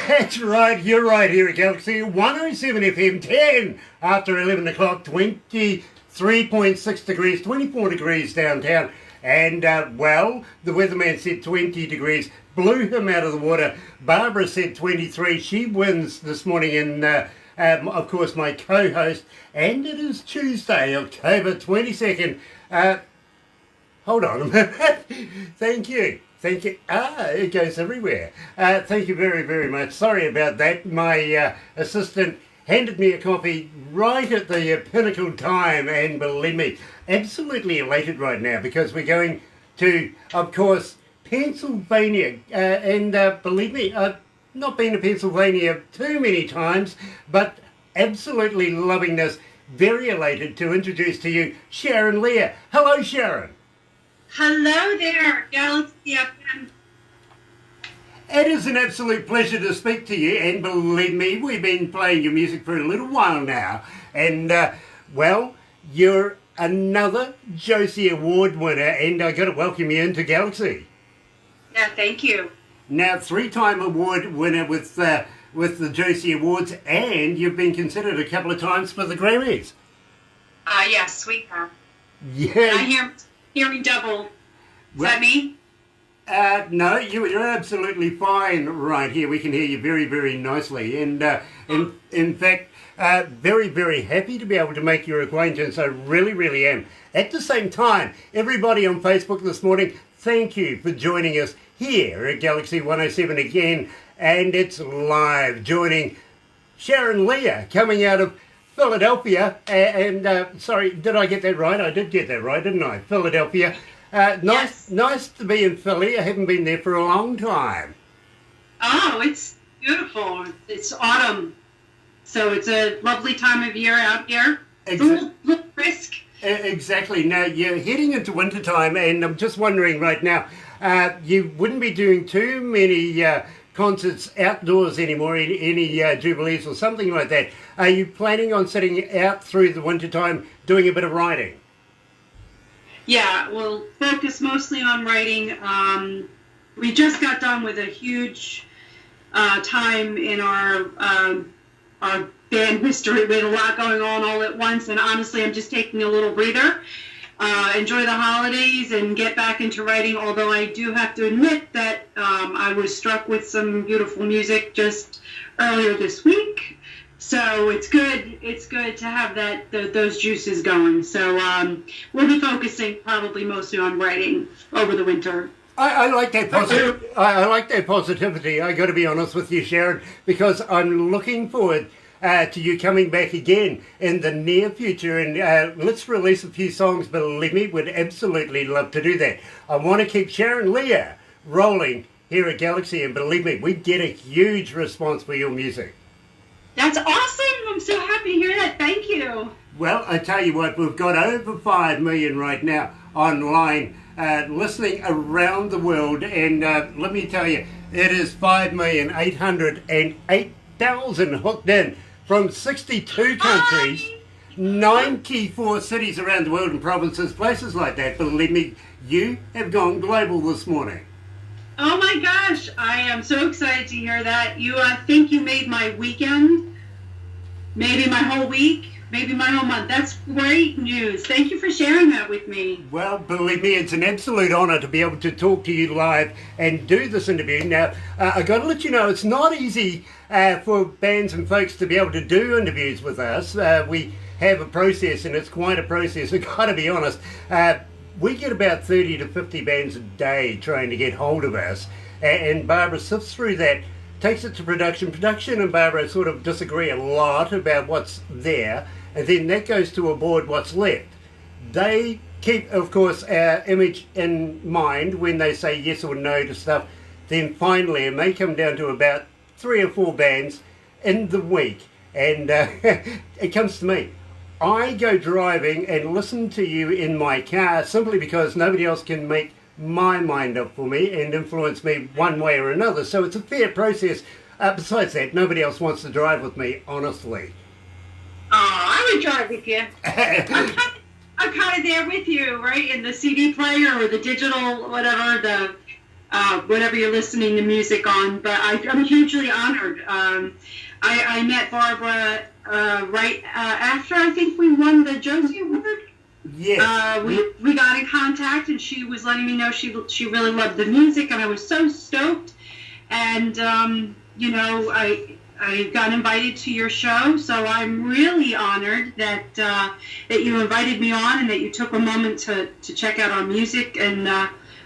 That's right, you're right here at Galaxy 107 FM 10 after 11 o'clock, 23.6 degrees, 24 degrees downtown. And, well, the weatherman said 20 degrees, blew him out of the water. Barbara said 23. She wins this morning and, of course, my co-host. And it is Tuesday, October 22nd. Hold on a minute. Thank you. Thank you. It goes everywhere. Thank you very, very much. Sorry about that. My assistant handed me a copy right at the pinnacle time, and believe me, absolutely elated right now because we're going to, of course, Pennsylvania. And believe me, I've not been to Pennsylvania too many times, but absolutely loving this. Very elated to introduce to you Sharin Lia. Hello, Sharin. Hello there, Galaxy FM. It is an absolute pleasure to speak to you, and believe me, we've been playing your music for a little while now. And, well, you're another Josie Award winner, and I got to welcome you into Galaxy. Yeah, thank you. Now, three-time award winner with the Josie Awards, and you've been considered a couple of times for the Grammys. Yes, sweetheart. Yeah. I'm hearing double. Is that me? No, you're absolutely fine right here. We can hear you very, very nicely. And in fact, very, very happy to be able to make your acquaintance. I really, really am. At the same time, everybody on Facebook this morning, thank you for joining us here at Galaxy 107 again. And it's live, joining Sharin Lia coming out of Philadelphia. And sorry, did I get that right? I did get that right, didn't I? Philadelphia. Nice to be in Philly. I haven't been there for a long time. Oh, it's beautiful. It's autumn. So it's a lovely time of year out here. It's a little brisk. Exactly. Now, you're heading into wintertime, and I'm just wondering right now, you wouldn't be doing too many concerts outdoors anymore, any jubilees or something like that. Are you planning on sitting out through the wintertime doing a bit of writing? Yeah, we'll focus mostly on writing. We just got done with a huge time in our band history. We had a lot going on all at once, and honestly, I'm just taking a little breather. Enjoy the holidays and get back into writing, although I do have to admit that I was struck with some beautiful music just earlier this week. So it's good to have those juices going. So we'll be focusing probably mostly on writing over the winter. I like that I like that positivity. I got to be honest with you, Sharin, because I'm looking forward to you coming back again in the near future, and let's release a few songs. Believe me, would absolutely love to do that. I want to keep Sharin Lia rolling here at Galaxy, and believe me, we get a huge response for your music. That's awesome! I'm so happy to hear that. Thank you. Well, I tell you what, we've got over 5 million right now online listening around the world, and let me tell you, it is 5,808,000 hooked in from 62 countries, 94 cities around the world and provinces, places like that. Believe me, you have gone global this morning. Oh my gosh, I am so excited to hear that. I think you made my weekend, maybe my whole week, maybe my whole month. That's great news. Thank you for sharing that with me. Well, believe me, it's an absolute honour to be able to talk to you live and do this interview. Now, I got to let you know, it's not easy for bands and folks to be able to do interviews with us. We have a process, and it's quite a process. I've got to be honest. We get about 30 to 50 bands a day trying to get hold of us, and Barbara sifts through that, takes it to production. Production and Barbara sort of disagree a lot about what's there, and then that goes to a board what's left. They keep, of course, our image in mind when they say yes or no to stuff. Then finally, it may come down to about 3 or 4 bands in the week, and it comes to me. I go driving and listen to you in my car simply because nobody else can make my mind up for me and influence me one way or another. So it's a fair process. Besides that, nobody else wants to drive with me, honestly. Oh, I would drive with you. I'm kind of there with you, right? In the CD player or the digital, whatever, whatever you're listening to music on. But I'm hugely honored. I met Barbara right after I think we won the Josie Award. Yes. We got in contact, and she was letting me know she really loved the music, and I was so stoked. And you know, I got invited to your show, so I'm really honored that that you invited me on and that you took a moment to check out our music, and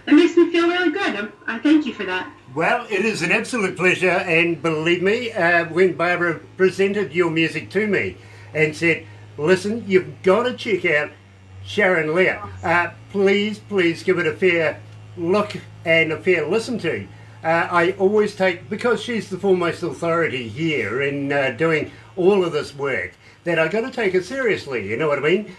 it makes me feel really good. I thank you for that. Well, it is an absolute pleasure, and believe me, when Barbara presented your music to me and said, listen, you've got to check out Sharin Lia. Please give it a fair look and a fair listen to. I always take, because she's the foremost authority here in doing all of this work, that I got to take it seriously, you know what I mean?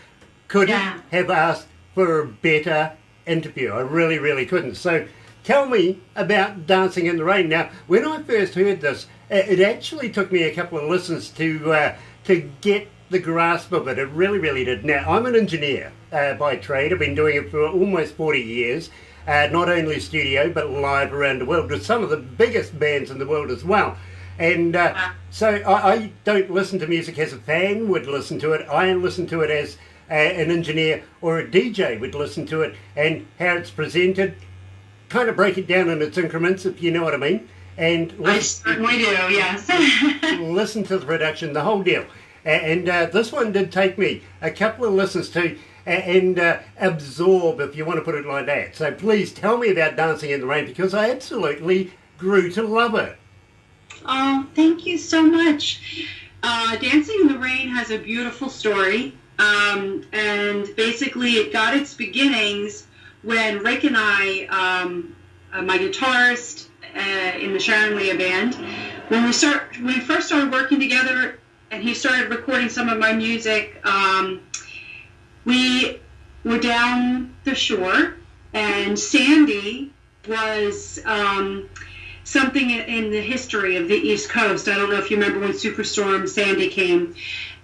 Couldn't have asked for a better interview. I really couldn't. So tell me about Dancing in the Rain. Now, when I first heard this, it actually took me a couple of listens to get the grasp of it. It really did. Now, I'm an engineer by trade. I've been doing it for almost 40 years. Not only studio, but live around the world with some of the biggest bands in the world as well. And so I don't listen to music as a fan would listen to it. I listen to it as an engineer or a DJ would listen to it, and how it's presented, kind of break it down in its increments, if you know what I mean. And I certainly do, yes. Listen to the production, the whole deal. And this one did take me a couple of listens to and absorb, if you want to put it like that. So please tell me about Dancing in the Rain, because I absolutely grew to love it. Oh, thank you so much. Dancing in the Rain has a beautiful story, and basically it got its beginnings when Rick and I, my guitarist in the Sharin Lia band, when we first started working together, and he started recording some of my music, we were down the shore, and Sandy was something in the history of the East Coast. I don't know if you remember when Superstorm Sandy came.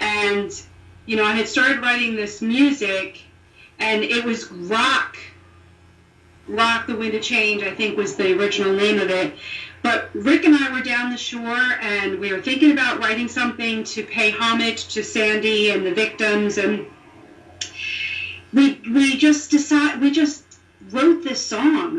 And, you know, I had started writing this music, and it was Rock the Wind of Change, I think was the original name of it. But Rick and I were down the shore, and we were thinking about writing something to pay homage to Sandy and the victims, and we just wrote this song.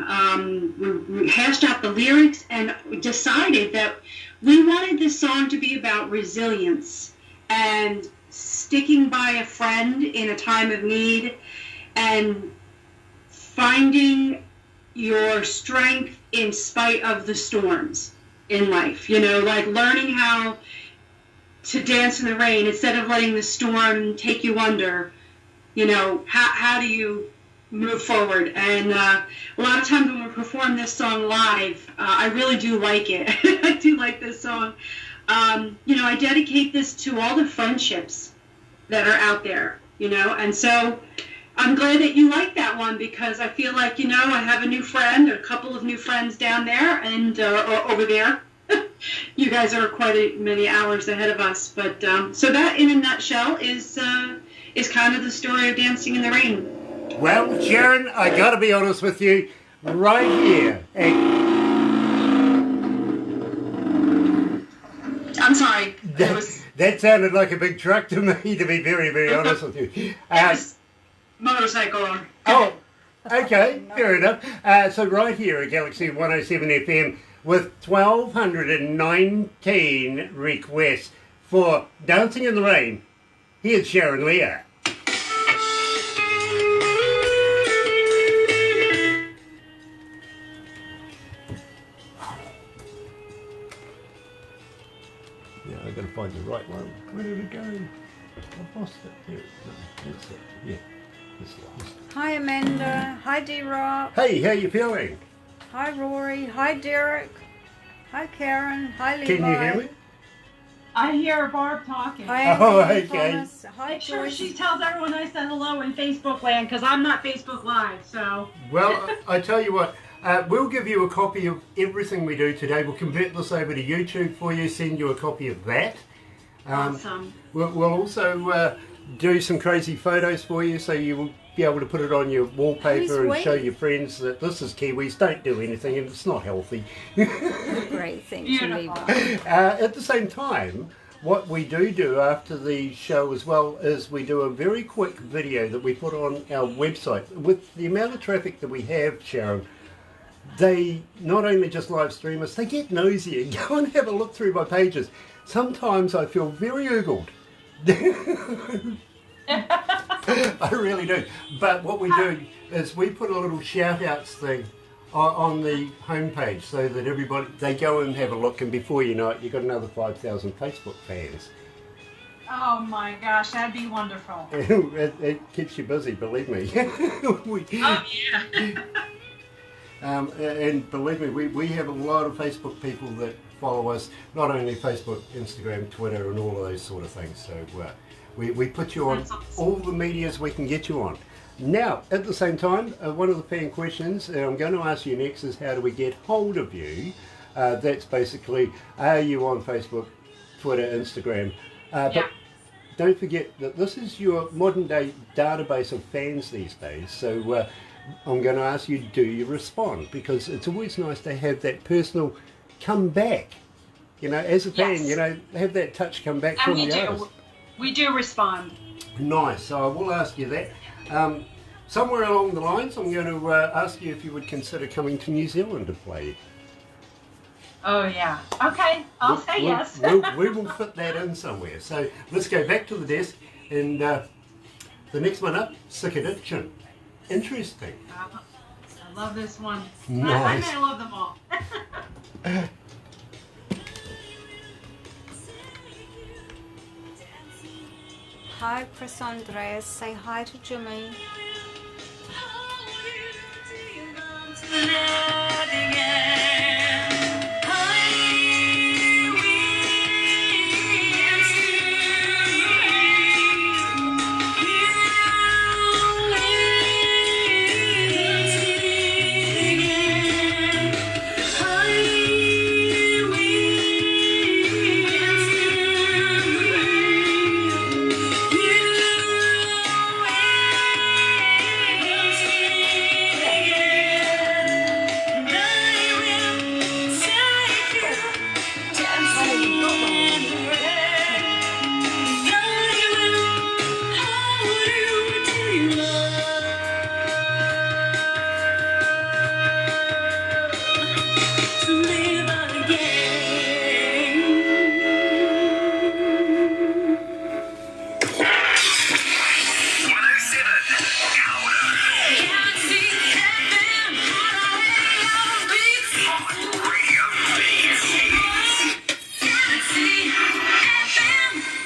We hashed out the lyrics and decided that we wanted this song to be about resilience and sticking by a friend in a time of need and finding your strength in spite of the storms in life. You know, like learning how to dance in the rain instead of letting the storm take you under. You know, how do you move forward? And a lot of times when we perform this song live, I really do like it. I do like this song. You know, I dedicate this to all the friendships that are out there, you know, and so I'm glad that you like that one, because I feel like, you know, I have a new friend, a couple of new friends down there and over there. You guys are quite many hours ahead of us, but so that in a nutshell is kind of the story of Dancing in the Rain. Well, Sharin, I got to be honest with you, right here. I'm sorry. That sounded like a big truck to me, to be very honest with you. Motorcycle. Oh, okay, fair enough. So right here at Galaxy107 FM with 1,219 requests for Dancing in the Rain, here's Sharin Lia. Yeah, I've got to find the right one. Where did it go? I've lost it. There, that's it. Yeah. Hi Amanda, hi D-Rock. Hey, how you feeling? Hi Rory, hi Derek, hi Karen, hi Levi. Can you hear me? I hear Barb talking. Hi okay. Thomas. Hi Make sure Joyce. she tells everyone I said hello in Facebook land, because I'm not Facebook Live, so. Well, I tell you what, we'll give you a copy of everything we do today. We'll convert this over to YouTube for you, send you a copy of that. Awesome. We'll also do some crazy photos for you, so you will be able to put it on your wallpaper and show your friends that this is Kiwis, don't do anything, and it's not healthy. Great, thank you, Levi. At the same time, what we do after the show as well is we do a very quick video that we put on our website. With the amount of traffic that we have, Sharon, they not only just live stream us, they get nosy and go and have a look through my pages. Sometimes I feel very oogled. I really do. But what we do is we put a little shout outs thing on the homepage so that everybody, they go and have a look, and before you know it, you've got another 5,000 Facebook fans. Oh my gosh, that'd be wonderful. It keeps you busy, believe me. Oh yeah. And believe me, we have a lot of Facebook people that follow us, not only Facebook, Instagram, Twitter, and all of those sort of things. So we put you on all the medias we can get you on. Now, at the same time, one of the fan questions I'm going to ask you next is how do we get hold of you? That's basically, are you on Facebook, Twitter, Instagram? But don't forget that this is your modern day database of fans these days. So I'm going to ask you, do you respond? Because it's always nice to have that personal come back. You know, as a fan, you know, have that touch come back from the artist. We do respond. Nice. So I will ask you that. Somewhere along the lines, I'm going to ask you if you would consider coming to New Zealand to play. Oh yeah. Okay, I'll say yes. We will fit that in somewhere. So let's go back to the desk, and the next one up, Sick Addiction. Interesting. I love this one. Nice. I love them all. Hi, Chris Andreas. Say hi to Jimmy.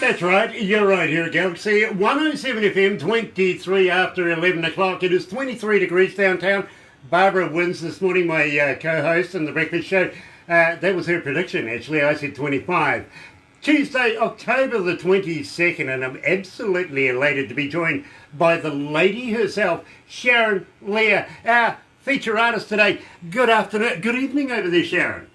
That's right, you're right here at Galaxy 107 FM, 23 after 11 o'clock. It is 23 degrees downtown. Barbara wins this morning, my co-host in the breakfast show. That was her prediction, actually. I said 25. Tuesday, October the 22nd, and I'm absolutely elated to be joined by the lady herself, Sharin Lia, our feature artist today. Good afternoon, good evening over there, Sharon.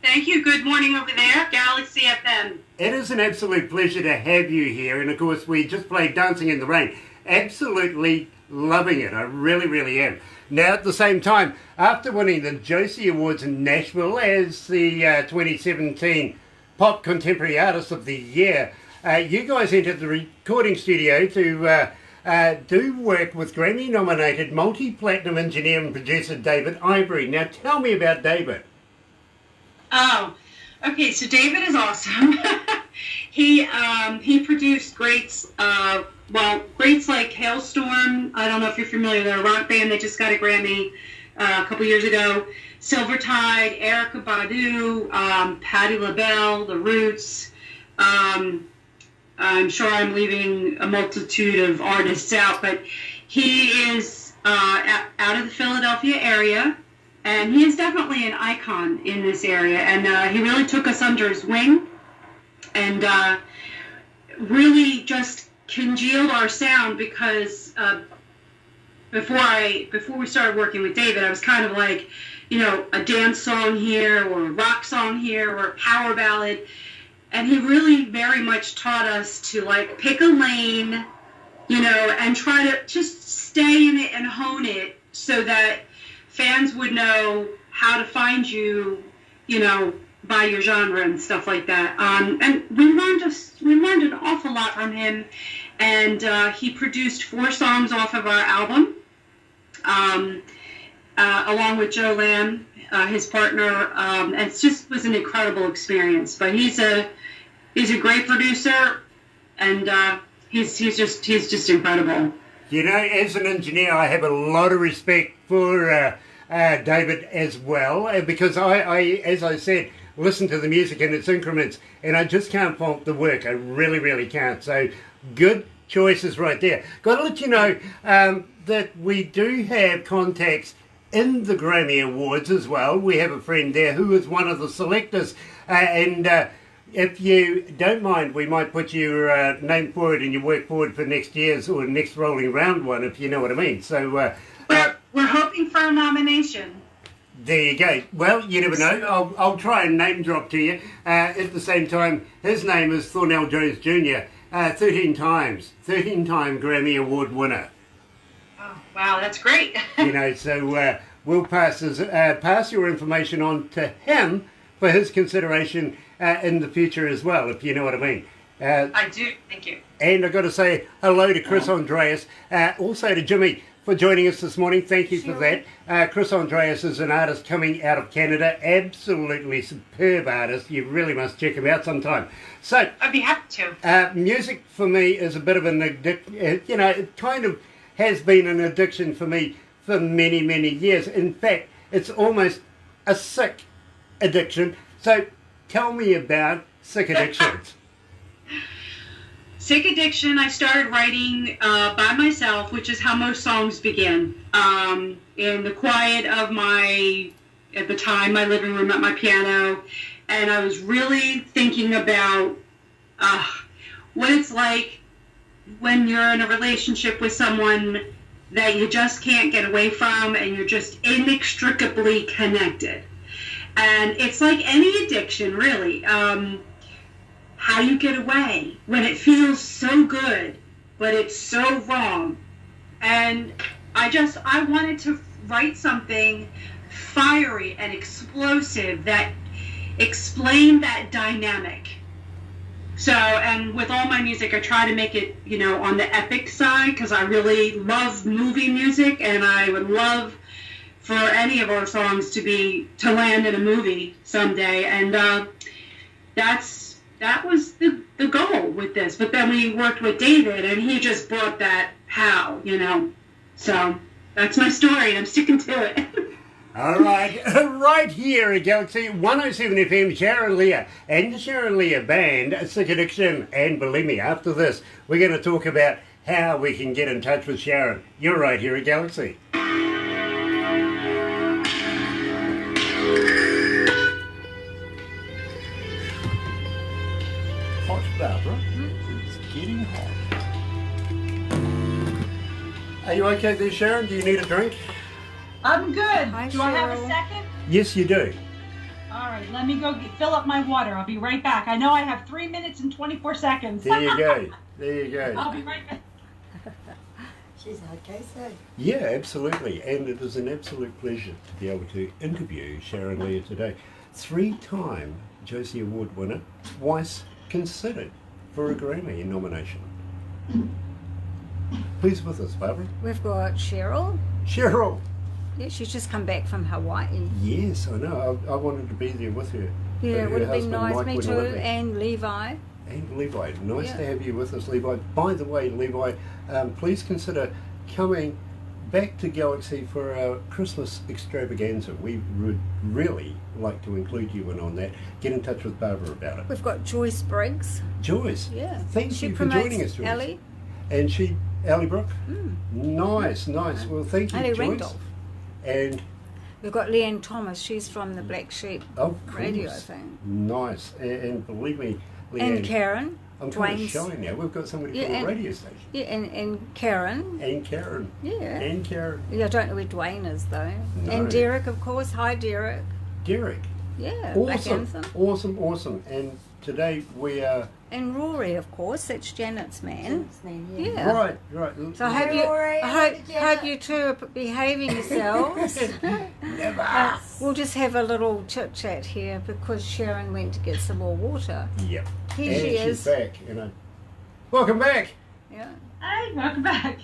Thank you. Good morning over there, Galaxy FM. It is an absolute pleasure to have you here, and of course we just played Dancing in the Rain. Absolutely loving it, I really, really am. Now at the same time, after winning the Josie Awards in Nashville as the 2017 Pop Contemporary Artist of the Year, you guys entered the recording studio to do work with Grammy-nominated multi-platinum engineer and producer David Ivory. Now tell me about David. Oh, okay. So David is awesome. He produced greats. Greats like Hailstorm. I don't know if you're familiar. They're a rock band that just got a Grammy a couple years ago. Silvertide, Erykah Badu, Patti LaBelle, The Roots. I'm sure I'm leaving a multitude of artists out, but he is out of the Philadelphia area. And he is definitely an icon in this area, and he really took us under his wing, and really just congealed our sound. Because before we started working with David, I was kind of like, you know, a dance song here, or a rock song here, or a power ballad, And he really very much taught us to like pick a lane, you know, and try to just stay in it and hone it so that fans would know how to find you, you know, by your genre and stuff like that. And we learned an awful lot from him. And he produced 4 songs off of our album, along with Joe Lamb, his partner. And it just was an incredible experience. But he's a great producer, and he's just incredible. You know, as an engineer, I have a lot of respect for David as well, because I, as I said, listen to the music in its increments, and I just can't fault the work. I really, really can't. So, good choices right there. Got to let you know that we do have contacts in the Grammy Awards as well. We have a friend there who is one of the selectors, and if you don't mind, we might put your name forward and your work forward for next year's or next rolling round one, if you know what I mean. So we're hoping for a nomination. There you go. Well, you never know. I'll try and name drop to you. At the same time, his name is Thornell Jones Jr., 13-time Grammy Award winner. Oh, wow, that's great. You know, so we'll pass your information on to him for his consideration in the future as well, if you know what I mean. I do, thank you. And I've got to say hello to Chris Andreas, also to Jimmy for joining us this morning. Thank you for that. Chris Andreas is an artist coming out of Canada, absolutely superb artist. You really must check him out sometime. So I'd be happy to. Music for me is a bit of an addiction. You know, it kind of has been an addiction for me for many, many years. In fact, it's almost a sick addiction. So tell me about sick addictions. Sick Addiction, I started writing by myself, which is how most songs begin. In the quiet of at the time, my living room at my piano. And I was really thinking about what it's like when you're in a relationship with someone that you just can't get away from and you're just inextricably connected. And it's like any addiction, really. How you get away when it feels so good, but it's so wrong. And I wanted to write something fiery and explosive that explained that dynamic. So, and with all my music, I try to make it, you know, on the epic side, because I really love movie music, and I would love for any of our songs to land in a movie someday. And that was the goal with this. But then we worked with David, and he just brought that how, you know. So that's my story, and I'm sticking to it. All right, right here at Galaxy 107 FM, Sharin Lia and the Sharin Lia Band, Sick Addiction. And believe me, after this, we're going to talk about how we can get in touch with Sharin. You're right here at Galaxy. Hot, Barbara. It's getting hot. Are you okay there, Sharin? Do you need a drink? I'm good. Hi, do I have a Cheryl. second? Yes, you do. All right, let me go fill up my water. I'll be right back. I know I have 3 minutes and 24 seconds. There you go. There you go. I'll be right back. She's okay, so. Yeah, absolutely. And it is an absolute pleasure to be able to interview Sharin Lia today. 3-time Josie Award winner, twice considered for a Grammy nomination. Who's with us, Barbara? We've got Cheryl. Cheryl. Yeah, she's just come back from Hawaii. Yes, I know. I wanted to be there with her. Yeah, Her it would have been husband, nice. Mike, Me went too. with me. And Levi. And Levi. Nice Yeah. to have you with us, Levi. By the way, Levi, please consider coming back to Galaxy for our Christmas extravaganza. We would really like to include you in on that. Get in touch with Barbara about it. We've got Joyce Briggs. Joyce, Yeah. thank She you for joining us, promotes Joyce. Ellie. And Ellie Brooke? Nice, nice. Well, thank you, Ellie Joyce. Randolph. And, We've got Leanne Thomas. She's from the Black Sheep of course, radio thing. nice. And believe me, And Leanne, Karen. I'm kind of Dwayne's. shy now. We've got somebody Yeah, from a and- radio station. Yeah, and Karen. And Karen. Yeah. And Karen. Yeah, I don't know where Dwayne is though. No. And Derek, of course. Hi, Derek. Derek. Yeah, back Awesome, anthem. awesome. And today we are... And Rory, of course, that's Janet's man. Yeah. Right. So I hope you two are behaving yourselves. Never. We'll just have a little chit chat here because Sharon went to get some more water. Yep. Here and she she's is. back. Welcome back. Yeah. Hey, welcome back.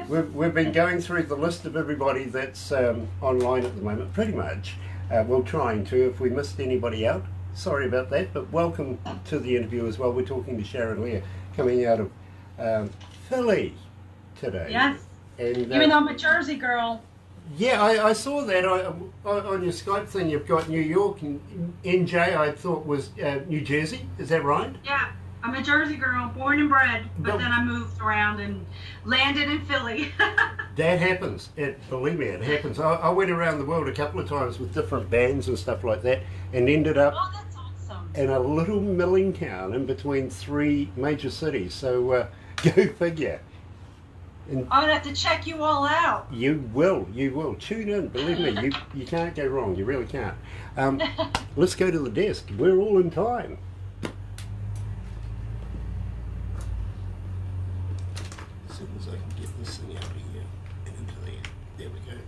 We've been going through the list of everybody that's online at the moment, pretty much. We're trying to. If we missed anybody out, sorry about that, but welcome to the interview as well. We're talking to Sharin Lia, coming out of Philly today. Yes. And, Even though I'm a Jersey girl. yeah, I saw that on your Skype thing. You've got New York and NJ. I thought was New Jersey. Is that right? Yeah, I'm a Jersey girl, born and bred, but then I moved around and landed in Philly. That happens. Believe me, it happens. I went around the world a couple of times with different bands and stuff like that, and ended up Oh, that's awesome. in a little milling town in between 3 major cities. So go figure. And I'm gonna have to check you all out. you will. Tune in. Believe me, you can't go wrong. You really can't. Let's go to the desk. We're all in time. As soon as I can get this thing out of here and into there. There we go.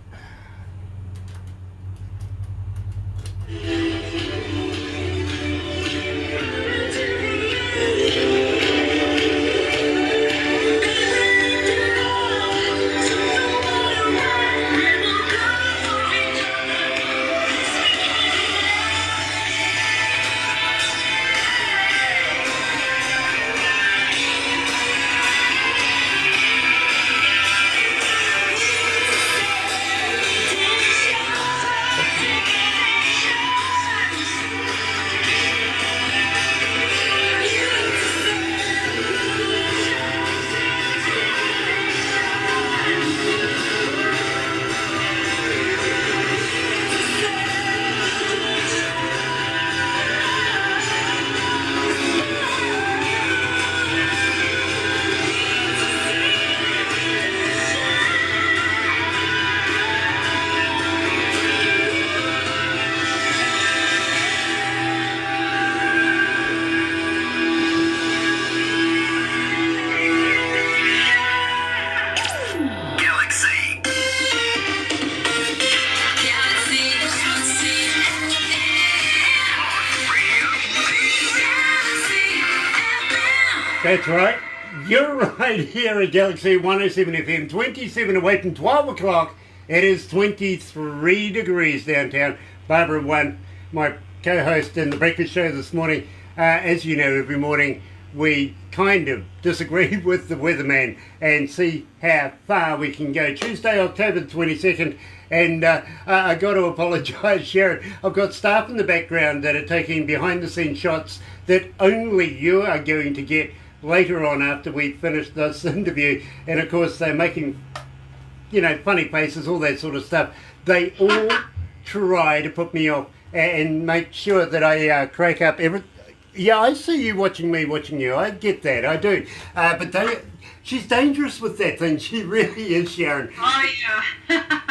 That's right. You're right here at Galaxy107fm, 27 away from 12 o'clock. It is 23 degrees downtown. Barbara One, my co-host in the breakfast show this morning. As you know, every morning we kind of disagree with the weatherman and see how far we can go. Tuesday, October the 22nd, and I got to apologise, Sharon. I've got staff in the background that are taking behind-the-scenes shots that only you are going to get later on after we finish this interview. And of course they're making, funny faces, all that sort of stuff. They all try to put me off and make sure that I crack up every... Yeah, I see you watching me watching you. I get that, I do. But she's dangerous with that thing. She really is, Sharon. Oh, yeah.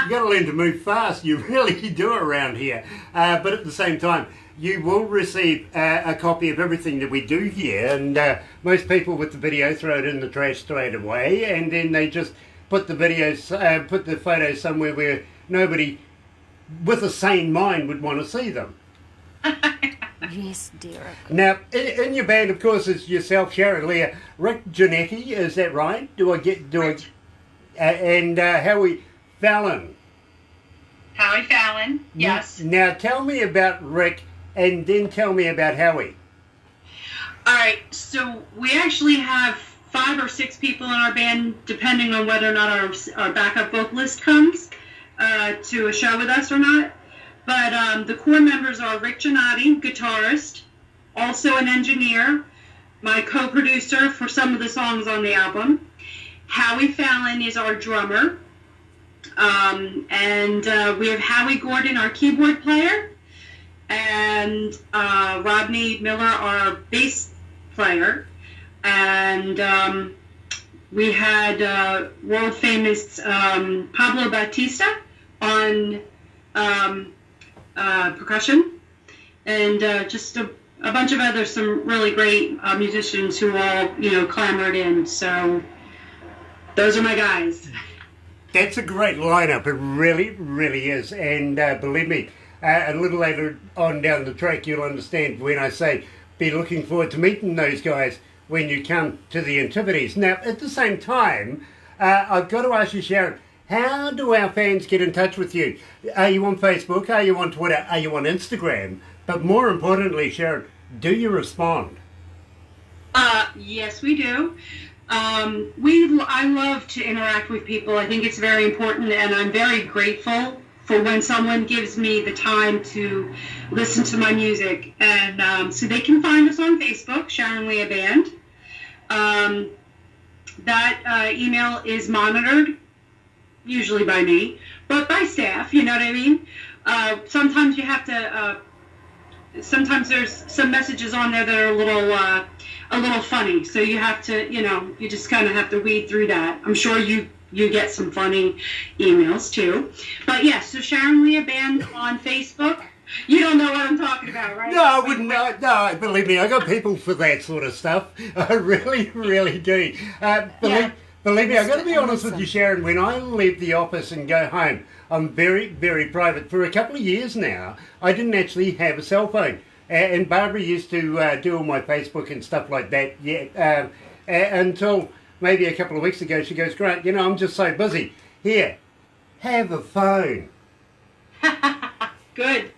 You got to learn to move fast. You really do around here. But at the same time, you will receive a copy of everything that we do here, and most people with the video throw it in the trash straight away, and then they just put the videos, put the photos somewhere where nobody with a sane mind would want to see them. Yes, Derek. Now, in your band, of course, is yourself, Sharin Lia, Rick Janetti, is that right? And Howie Fallon. Howie Fallon, yes. Now, tell me about Rick, and then tell me about Howie. All right, so we actually have 5 or 6 people in our band, depending on whether or not our backup vocalist comes to a show with us or not. But the core members are Rick Giannotti, guitarist, also an engineer, my co-producer for some of the songs on the album. Howie Fallon is our drummer. And we have Howie Gordon, our keyboard player, and Rodney Miller, our bass player. And we had world-famous Pablo Batista on percussion, and just a bunch of other some really great musicians who all clamored in. So those are my guys. That's a great lineup. It really, really is. And believe me, a little later on down the track, you'll understand when I say be looking forward to meeting those guys when you come to the Antipodes. Now, at the same time, I've got to ask you, Sharin, how do our fans get in touch with you? Are you on Facebook? Are you on Twitter? Are you on Instagram? But more importantly, Sharin, do you respond? Yes, we do. I love to interact with people. I think it's very important, and I'm very grateful for when someone gives me the time to listen to my music. And so they can find us on Facebook, Sharin Lia Band. That email is monitored, usually by me, but by staff, you know what I mean? Sometimes you have to, sometimes there's some messages on there that are a little funny, so you have to, you just kind of have to weed through that. I'm sure you get some funny emails too. But yes, so Sharin Lia Band on Facebook. You don't know what I'm talking about, right? No, I wouldn't. No, believe me, I got people for that sort of stuff. I really, really do. Believe me, I've got to be honest with you, Sharin. When I leave the office and go home, I'm very, very private. For a couple of years now, I didn't actually have a cell phone. And Barbara used to do all my Facebook and stuff like that. Yeah, until maybe a couple of weeks ago, she goes, "Grant, I'm just so busy. Here, have a phone." Good.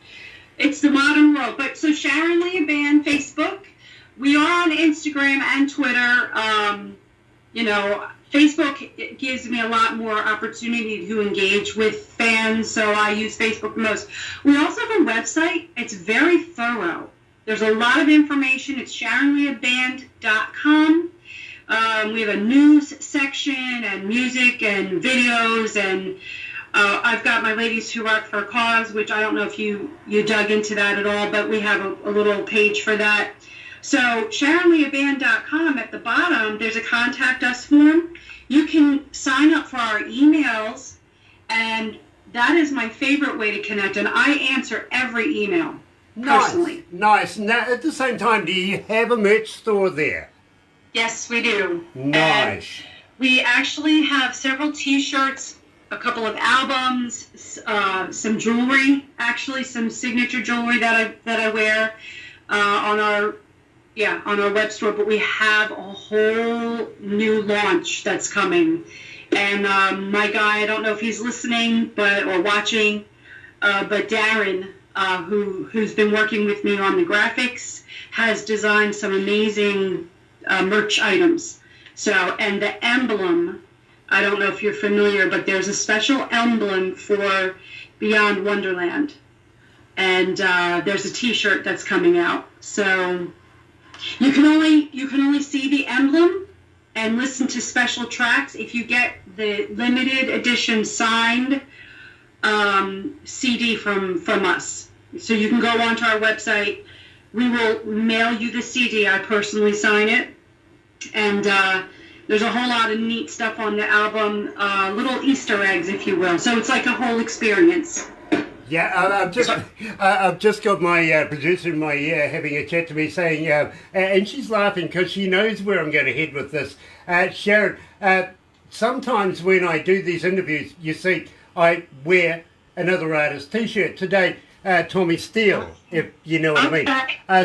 It's the modern world. But so Sharin Lia Band, Facebook. We are on Instagram and Twitter. Facebook gives me a lot more opportunity to engage with fans, so I use Facebook the most. We also have a website. It's very thorough. There's a lot of information. It's SharinLiaBand.com. We have a news section and music and videos, and I've got my Ladies Who Rock for a Cause, which I don't know if you dug into that at all, but we have a little page for that. So SharinLiaBand.com, at the bottom, there's a contact us form. You can sign up for our emails, and that is my favorite way to connect, and I answer every email personally. Nice. Now, at the same time, do you have a merch store there? Yes, we do. Nice. And we actually have several T-shirts, a couple of albums, some jewelry, actually some signature jewelry that I wear on our web store. But we have a whole new launch that's coming, and my guy, I don't know if he's listening or watching, but Darren, who's been working with me on the graphics, has designed some amazing merch items. So, and the emblem, I don't know if you're familiar, but there's a special emblem for Beyond Wonderland, and there's a T-shirt that's coming out. So you can only see the emblem and listen to special tracks if you get the limited edition signed CD from us. So you can go onto our website. We will mail you the CD. I personally sign it, and there's a whole lot of neat stuff on the album, little Easter eggs, if you will. So it's like a whole experience. Yeah, I've just got my producer in my ear having a chat to me saying, and she's laughing because she knows where I'm going to head with this. Sharin, sometimes when I do these interviews, you see, I wear another artist's T-shirt. Today, Tommy Steele, if you know what I mean.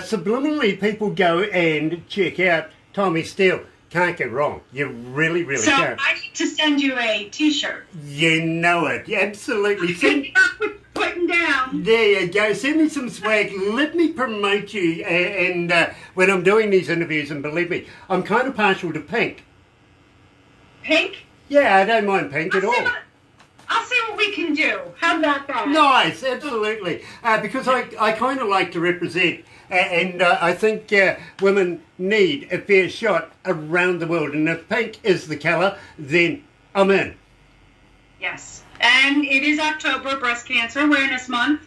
Subliminally, people go and check out Tommy Steele. Can't get wrong. You really, really can't. So I need to send you a T-shirt. You know it. Absolutely. Putting down. There you go. Send me some swag. Let me promote you. And when I'm doing these interviews, and believe me, I'm kind of partial to pink. Pink? Yeah, I don't mind pink at all. I'll see what we can do. How about that? Nice, absolutely. Because I kind of like to represent, and I think women need a fair shot around the world. And if pink is the colour, then I'm in. Yes. And it is October, Breast Cancer Awareness Month.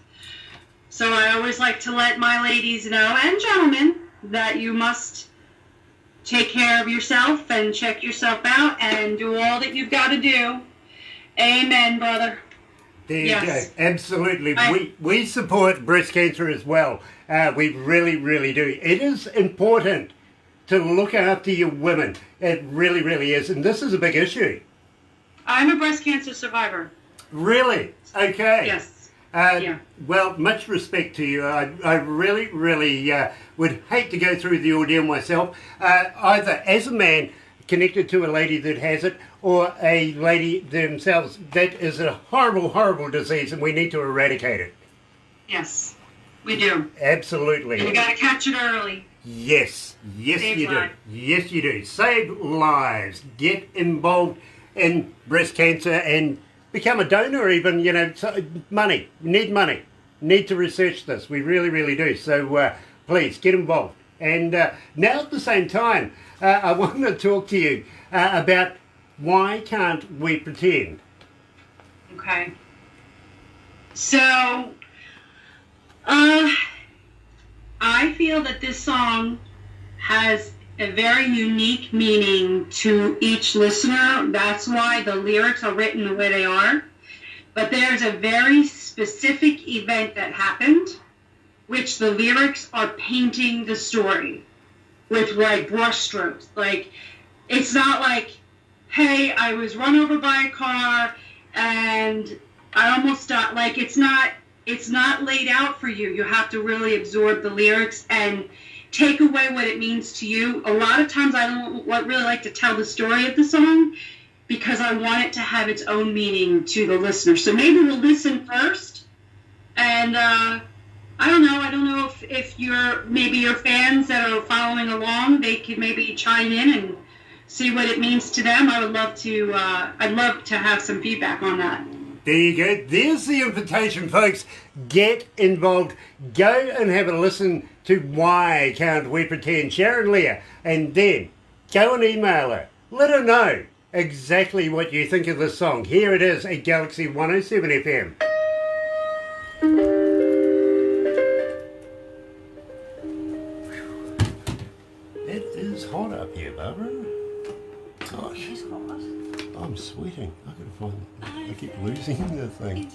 So I always like to let my ladies know, and gentlemen, that you must take care of yourself and check yourself out and do all that you've got to do. Amen, brother. There you Yes. go. Absolutely. We support breast cancer as well. We really, really do. It is important to look after your women. It really, really is. And this is a big issue. I'm a breast cancer survivor. Really? Okay. Yes. Well, much respect to you. I really, really would hate to go through the ordeal myself, either as a man connected to a lady that has it or a lady themselves. That is a horrible, horrible disease and we need to eradicate it. Yes, we do. Absolutely. And you got to catch it early. Yes, Save you lives. do. Yes, you do. Save lives. Get involved in breast cancer and become a donor even, you know, money. Need money. Need to research this. We really, really do. So please, get involved. And now at the same time, I want to talk to you about why can't we pretend? Okay. So, I feel that this song has a very unique meaning to each listener. That's why the lyrics are written the way they are. But there's a very specific event that happened, which the lyrics are painting the story with like brushstrokes. Like, it's not like, hey, I was run over by a car and I almost died. Like, it's not laid out for you. You have to really absorb the lyrics and take away what it means to you. A lot of times I don't really like to tell the story of the song because I want it to have its own meaning to the listener. So maybe we'll listen first. And I don't know if your fans that are following along, they could maybe chime in and see what it means to them. I would love to, I'd love to have some feedback on that. There you go. There's the invitation, folks. Get involved. Go and have a listen to Why Can't We Pretend, Sharin Lia, and then go and email her. Let her know exactly what you think of this song. Here it is at Galaxy107fm. It is hot up here, Barbara. Gosh. I'm sweating. I keep losing the thing.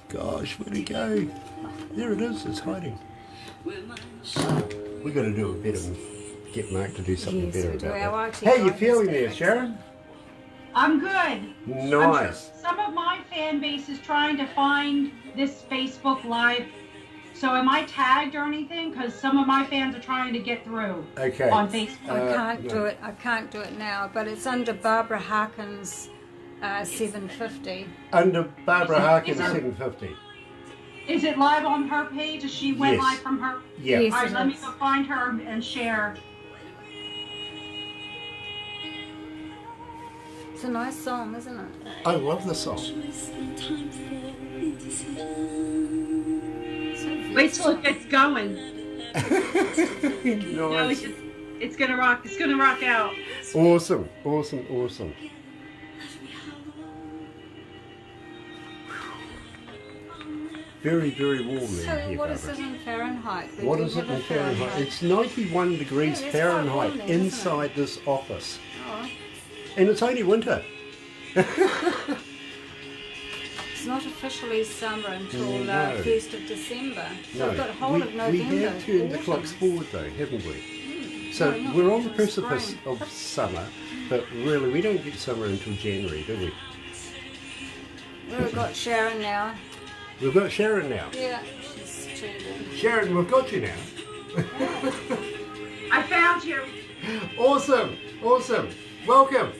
Gosh, where'd it go? There it is, it's hiding. We've got to do a better, get Mark to do something better about that. How you feeling there, Sharon? I'm good. Nice. Some of my fan base is trying to find this Facebook Live. So am I tagged or anything? Because some of my fans are trying to get through Okay. on Facebook. I can't do it now, but it's under Barbara Harkin's 750. Under Barbara Harkin 750. Is it live on her page? As she went Yes. live from her? Yeah. Yes. All right, let me go find her and share. It's a nice song, isn't it? I love the song. Wait till it gets going. No, Nice. it's gonna rock. It's gonna rock out. Awesome, awesome, awesome. Very, very warm in So here, what is Barbara. it in Fahrenheit? We What do is it have a in Fahrenheit? It's 91 degrees Yeah, that's quite warm Fahrenheit then, isn't it? inside this office. Oh, And it's only winter. it's not officially summer until No. 1st of December. So No, we've got a whole of we November. have turned the autumn. clocks forward though, haven't we? So No, not we're on the until precipice spring. of summer, but really we don't get summer until January, do we? We've got Sharon now. We've got Sharon now. Yeah, she's tuned in. Sharon, we've got you now. I found you. Awesome, awesome. Welcome.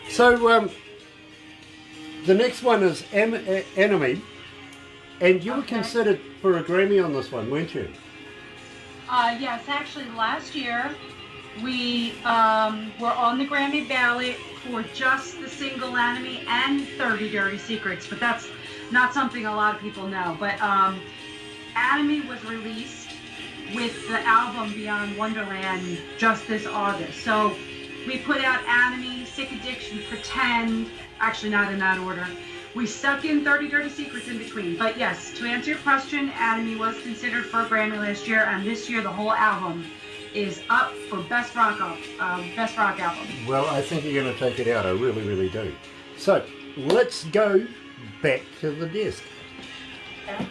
So the next one is Enemy, and you were Okay. considered for a Grammy on this one, weren't you? Yes, actually last year we were on the Grammy ballot for just the single Enemy and 30 Dirty Secrets, but that's not something a lot of people know. But Enemy was released with the album Beyond Wonderland just this August. So we put out Enemy, Sick Addiction, Pretend, actually not in that order. We stuck in 30 Dirty Secrets in between. But yes, to answer your question, Enemy was considered for a Grammy last year, and this year the whole album is up for Best Rock Album. Well, I think you're going to take it out. I really, really do. So, let's go back to the desk. Okay.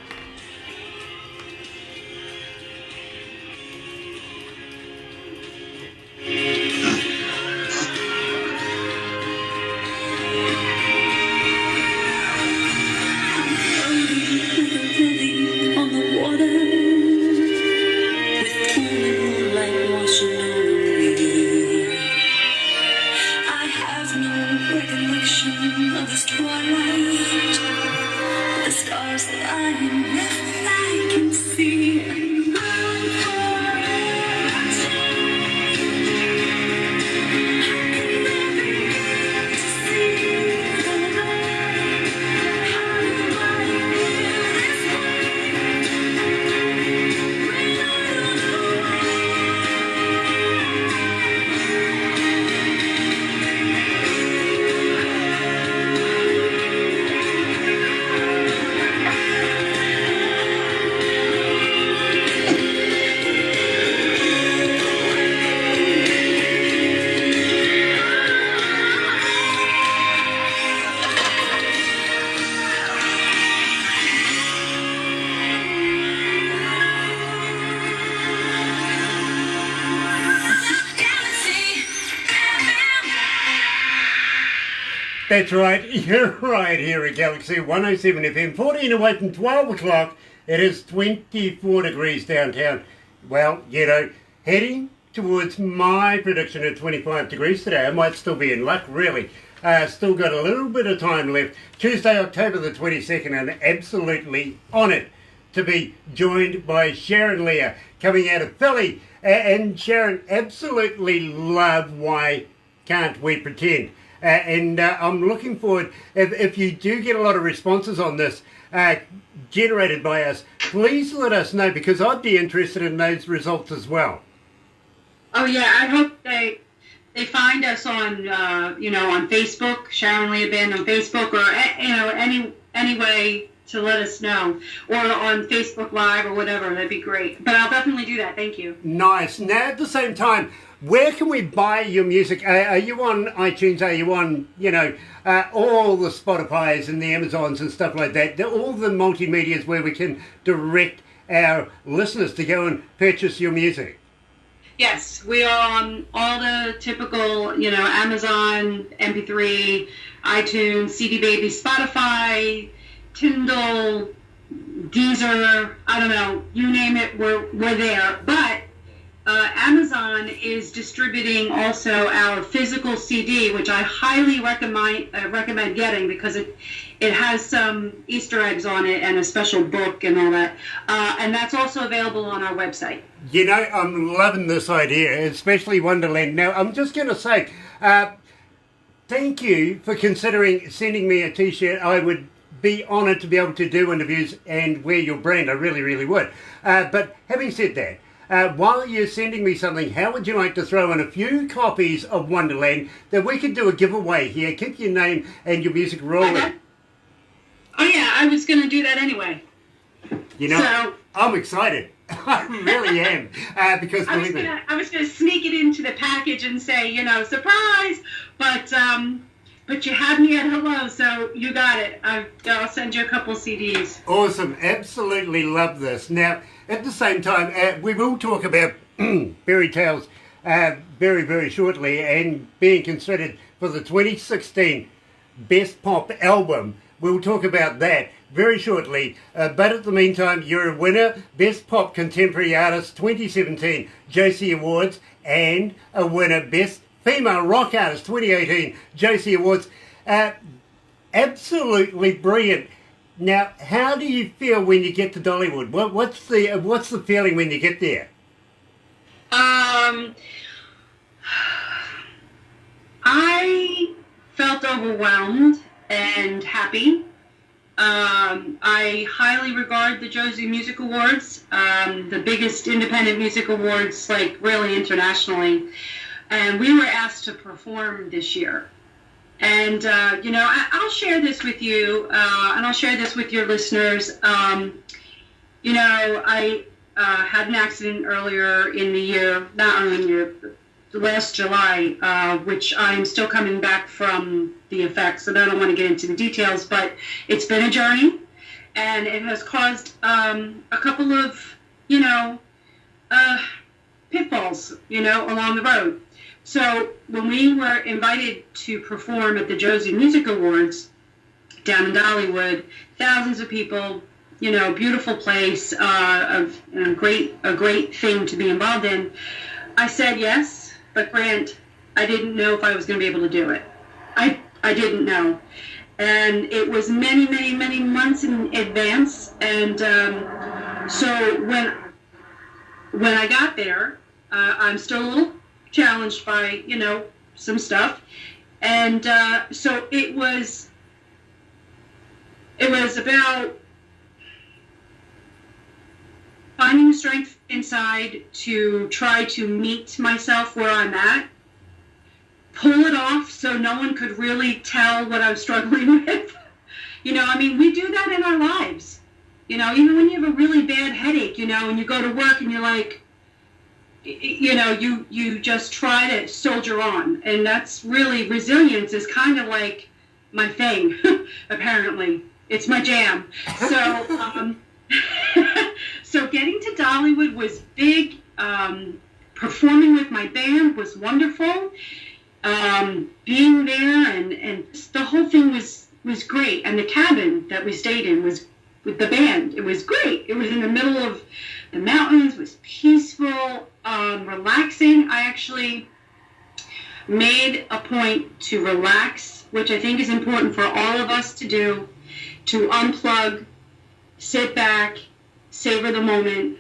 That's right, you're right here at Galaxy 107 FM, 14 away from 12 o'clock. It is 24 degrees downtown. Well, you know, heading towards my prediction of 25 degrees today. I might still be in luck, really. Still got a little bit of time left. Tuesday, October the 22nd, and absolutely honoured to be joined by Sharin Lia, coming out of Philly. And Sharin, absolutely love Why Can't We Pretend? And I'm looking forward, if you do get a lot of responses on this generated by us, please let us know, because I'd be interested in those results as well. Oh yeah, I hope they find us on on Facebook, Sharin Lia Band on Facebook, or any way to let us know, or on Facebook Live or whatever. That'd be great. But I'll definitely do that. Thank you. Nice. Now, at the same time, where can we buy your music? Are you on iTunes? Are you on, all the Spotifys and the Amazons and stuff like that? All the multimedias where we can direct our listeners to go and purchase your music? Yes, we are on all the typical, Amazon, MP3, iTunes, CD Baby, Spotify, Tidal, Deezer, I don't know, you name it, we're there. But Amazon is distributing also our physical CD, which I highly recommend getting, because it has some Easter eggs on it and a special book and all that. And that's also available on our website. You know, I'm loving this idea, especially Wonderland. Now, I'm just going to say, thank you for considering sending me a T-shirt. I would be honoured to be able to do interviews and wear your brand. I really, really would. But having said that, while you're sending me something, how would you like to throw in a few copies of Wonderland that we could do a giveaway here? Keep your name and your music rolling. Okay. Oh yeah, I was going to do that anyway. I'm excited. I really am. Because I was going to sneak it into the package and say, surprise. But you had me at hello, so you got it. I'll send you a couple CDs. Awesome. Absolutely love this. Now, at the same time, we will talk about Fairy Tales very, very shortly, and being considered for the 2016 Best Pop Album. We'll talk about that very shortly. But at the meantime, you're a winner, Best Pop Contemporary Artist 2017 Josie Awards, and a winner, Best Female Rock Artist 2018 Josie Awards. Absolutely brilliant. Now, how do you feel when you get to Dollywood? What's the feeling when you get there? I felt overwhelmed and happy. I highly regard the Josie Music Awards, the biggest independent music awards, like really internationally. And we were asked to perform this year. And, I'll share this with you, and I'll share this with your listeners. I had an accident earlier in the year, not earlier in the year, last July, which I'm still coming back from the effects, and I don't want to get into the details, but it's been a journey, and it has caused a couple of, pitfalls, along the road. So when we were invited to perform at the Josie Music Awards down in Dollywood, thousands of people, beautiful place, a great thing to be involved in. I said yes, but Grant, I didn't know if I was going to be able to do it. I didn't know. And it was many, many, many months in advance. And so when I got there, I'm still a little challenged by, some stuff. And so it was about finding the strength inside to try to meet myself where I'm at, pull it off so no one could really tell what I was struggling with. We do that in our lives. Even when you have a really bad headache, and you go to work and you're like, you just try to soldier on. And that's really, resilience is kind of like my thing, apparently. It's my jam. So, so getting to Dollywood was big. Performing with my band was wonderful. Being there and the whole thing was great. And the cabin that we stayed in was with the band. It was great. It was in the middle of the mountains. It was peaceful, relaxing. I actually made a point to relax, which I think is important for all of us to do, to unplug, sit back, savor the moment,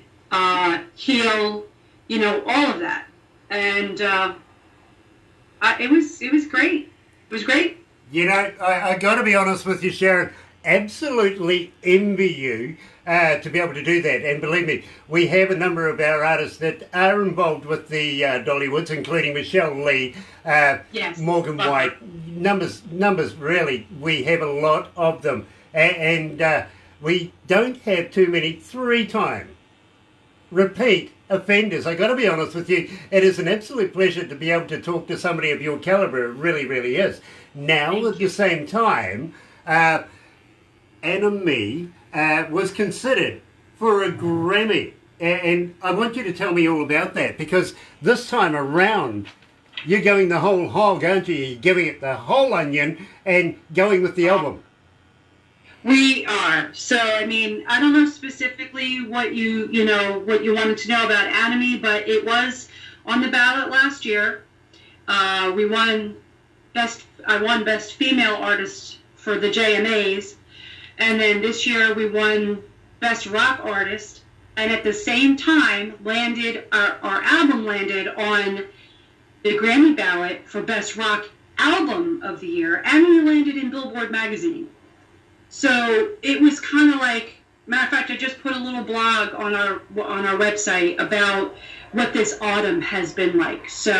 heal, all of that. And it was great. It was great. I got to be honest with you, Sharon. Absolutely envy you to be able to do that. And believe me, we have a number of our artists that are involved with the Dollywoods, including Michelle Lee, yes, Morgan White. Numbers, really. We have a lot of them. And we don't have too many 3-time repeat offenders. I got to be honest with you, it is an absolute pleasure to be able to talk to somebody of your caliber. It really, really is. Now, at the same time, Enemy was considered for a Grammy. And I want you to tell me all about that, because this time around, you're going the whole hog, aren't you? You're giving it the whole onion and going with the album. We are. So, I don't know specifically what you wanted to know about Enemy, but it was on the ballot last year. I won Best Female Artist for the JMAs. And then this year we won Best Rock Artist. And at the same time, our album landed on the Grammy ballot for Best Rock Album of the Year. And we landed in Billboard magazine. So it was kind of like, matter of fact, I just put a little blog on our website about what this autumn has been like. So,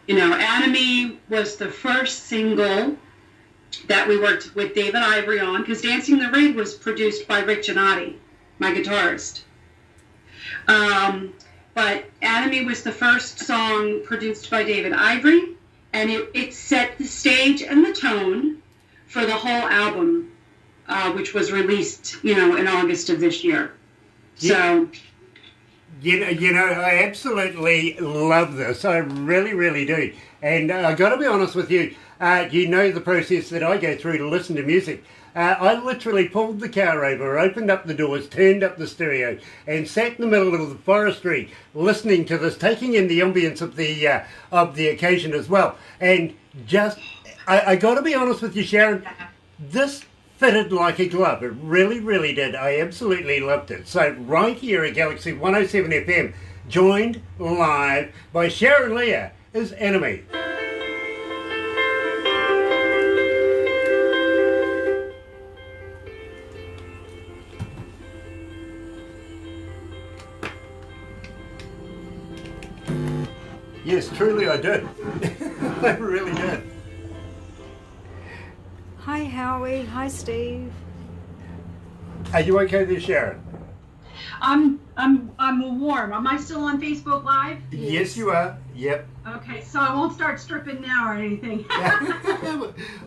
Enemy was the first single that we worked with David Ivory on, because Dancing the Raid was produced by Rick Giannotti, my guitarist. But Enemy was the first song produced by David Ivory, and it set the stage and the tone for the whole album, which was released, in August of this year. So, I absolutely love this. I really, really do. And I got to be honest with you. The process that I go through to listen to music. I literally pulled the car over, opened up the doors, turned up the stereo, and sat in the middle of the forestry, listening to this, taking in the ambience of the occasion as well. And just, I got to be honest with you, Sharon, this fitted like a glove. It really, really did. I absolutely loved it. So right here at Galaxy 107 FM, joined live by Sharin Lia, is Enemy. Yes, truly I did. I really did. Hi, Howie. Hi, Steve. Are you okay there, Sharon? I'm warm. Am I still on Facebook Live? Yes, you are. Yep. Okay, so I won't start stripping now or anything.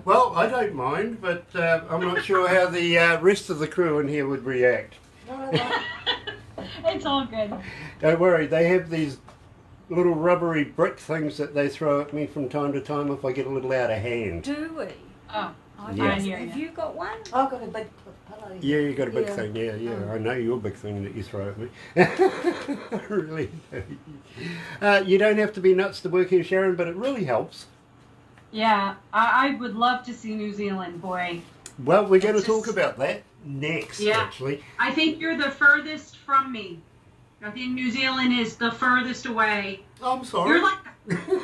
Well, I don't mind, but I'm not sure how the rest of the crew in here would react. It's all good. Don't worry, they have these little rubbery brick things that they throw at me from time to time if I get a little out of hand. Do we? Oh, Yeah. Have you got one? I've got a big pillow. Yeah, you got a big Yeah. thing. Yeah. I know your big thing that you throw at me. I really do. You don't have to be nuts to work here, Sharon, but it really helps. Yeah, I would love to see New Zealand, boy. Well, we're going to It's talk just- about that next, Yeah. actually. I think you're the furthest from me. I think New Zealand is the furthest away. I'm sorry.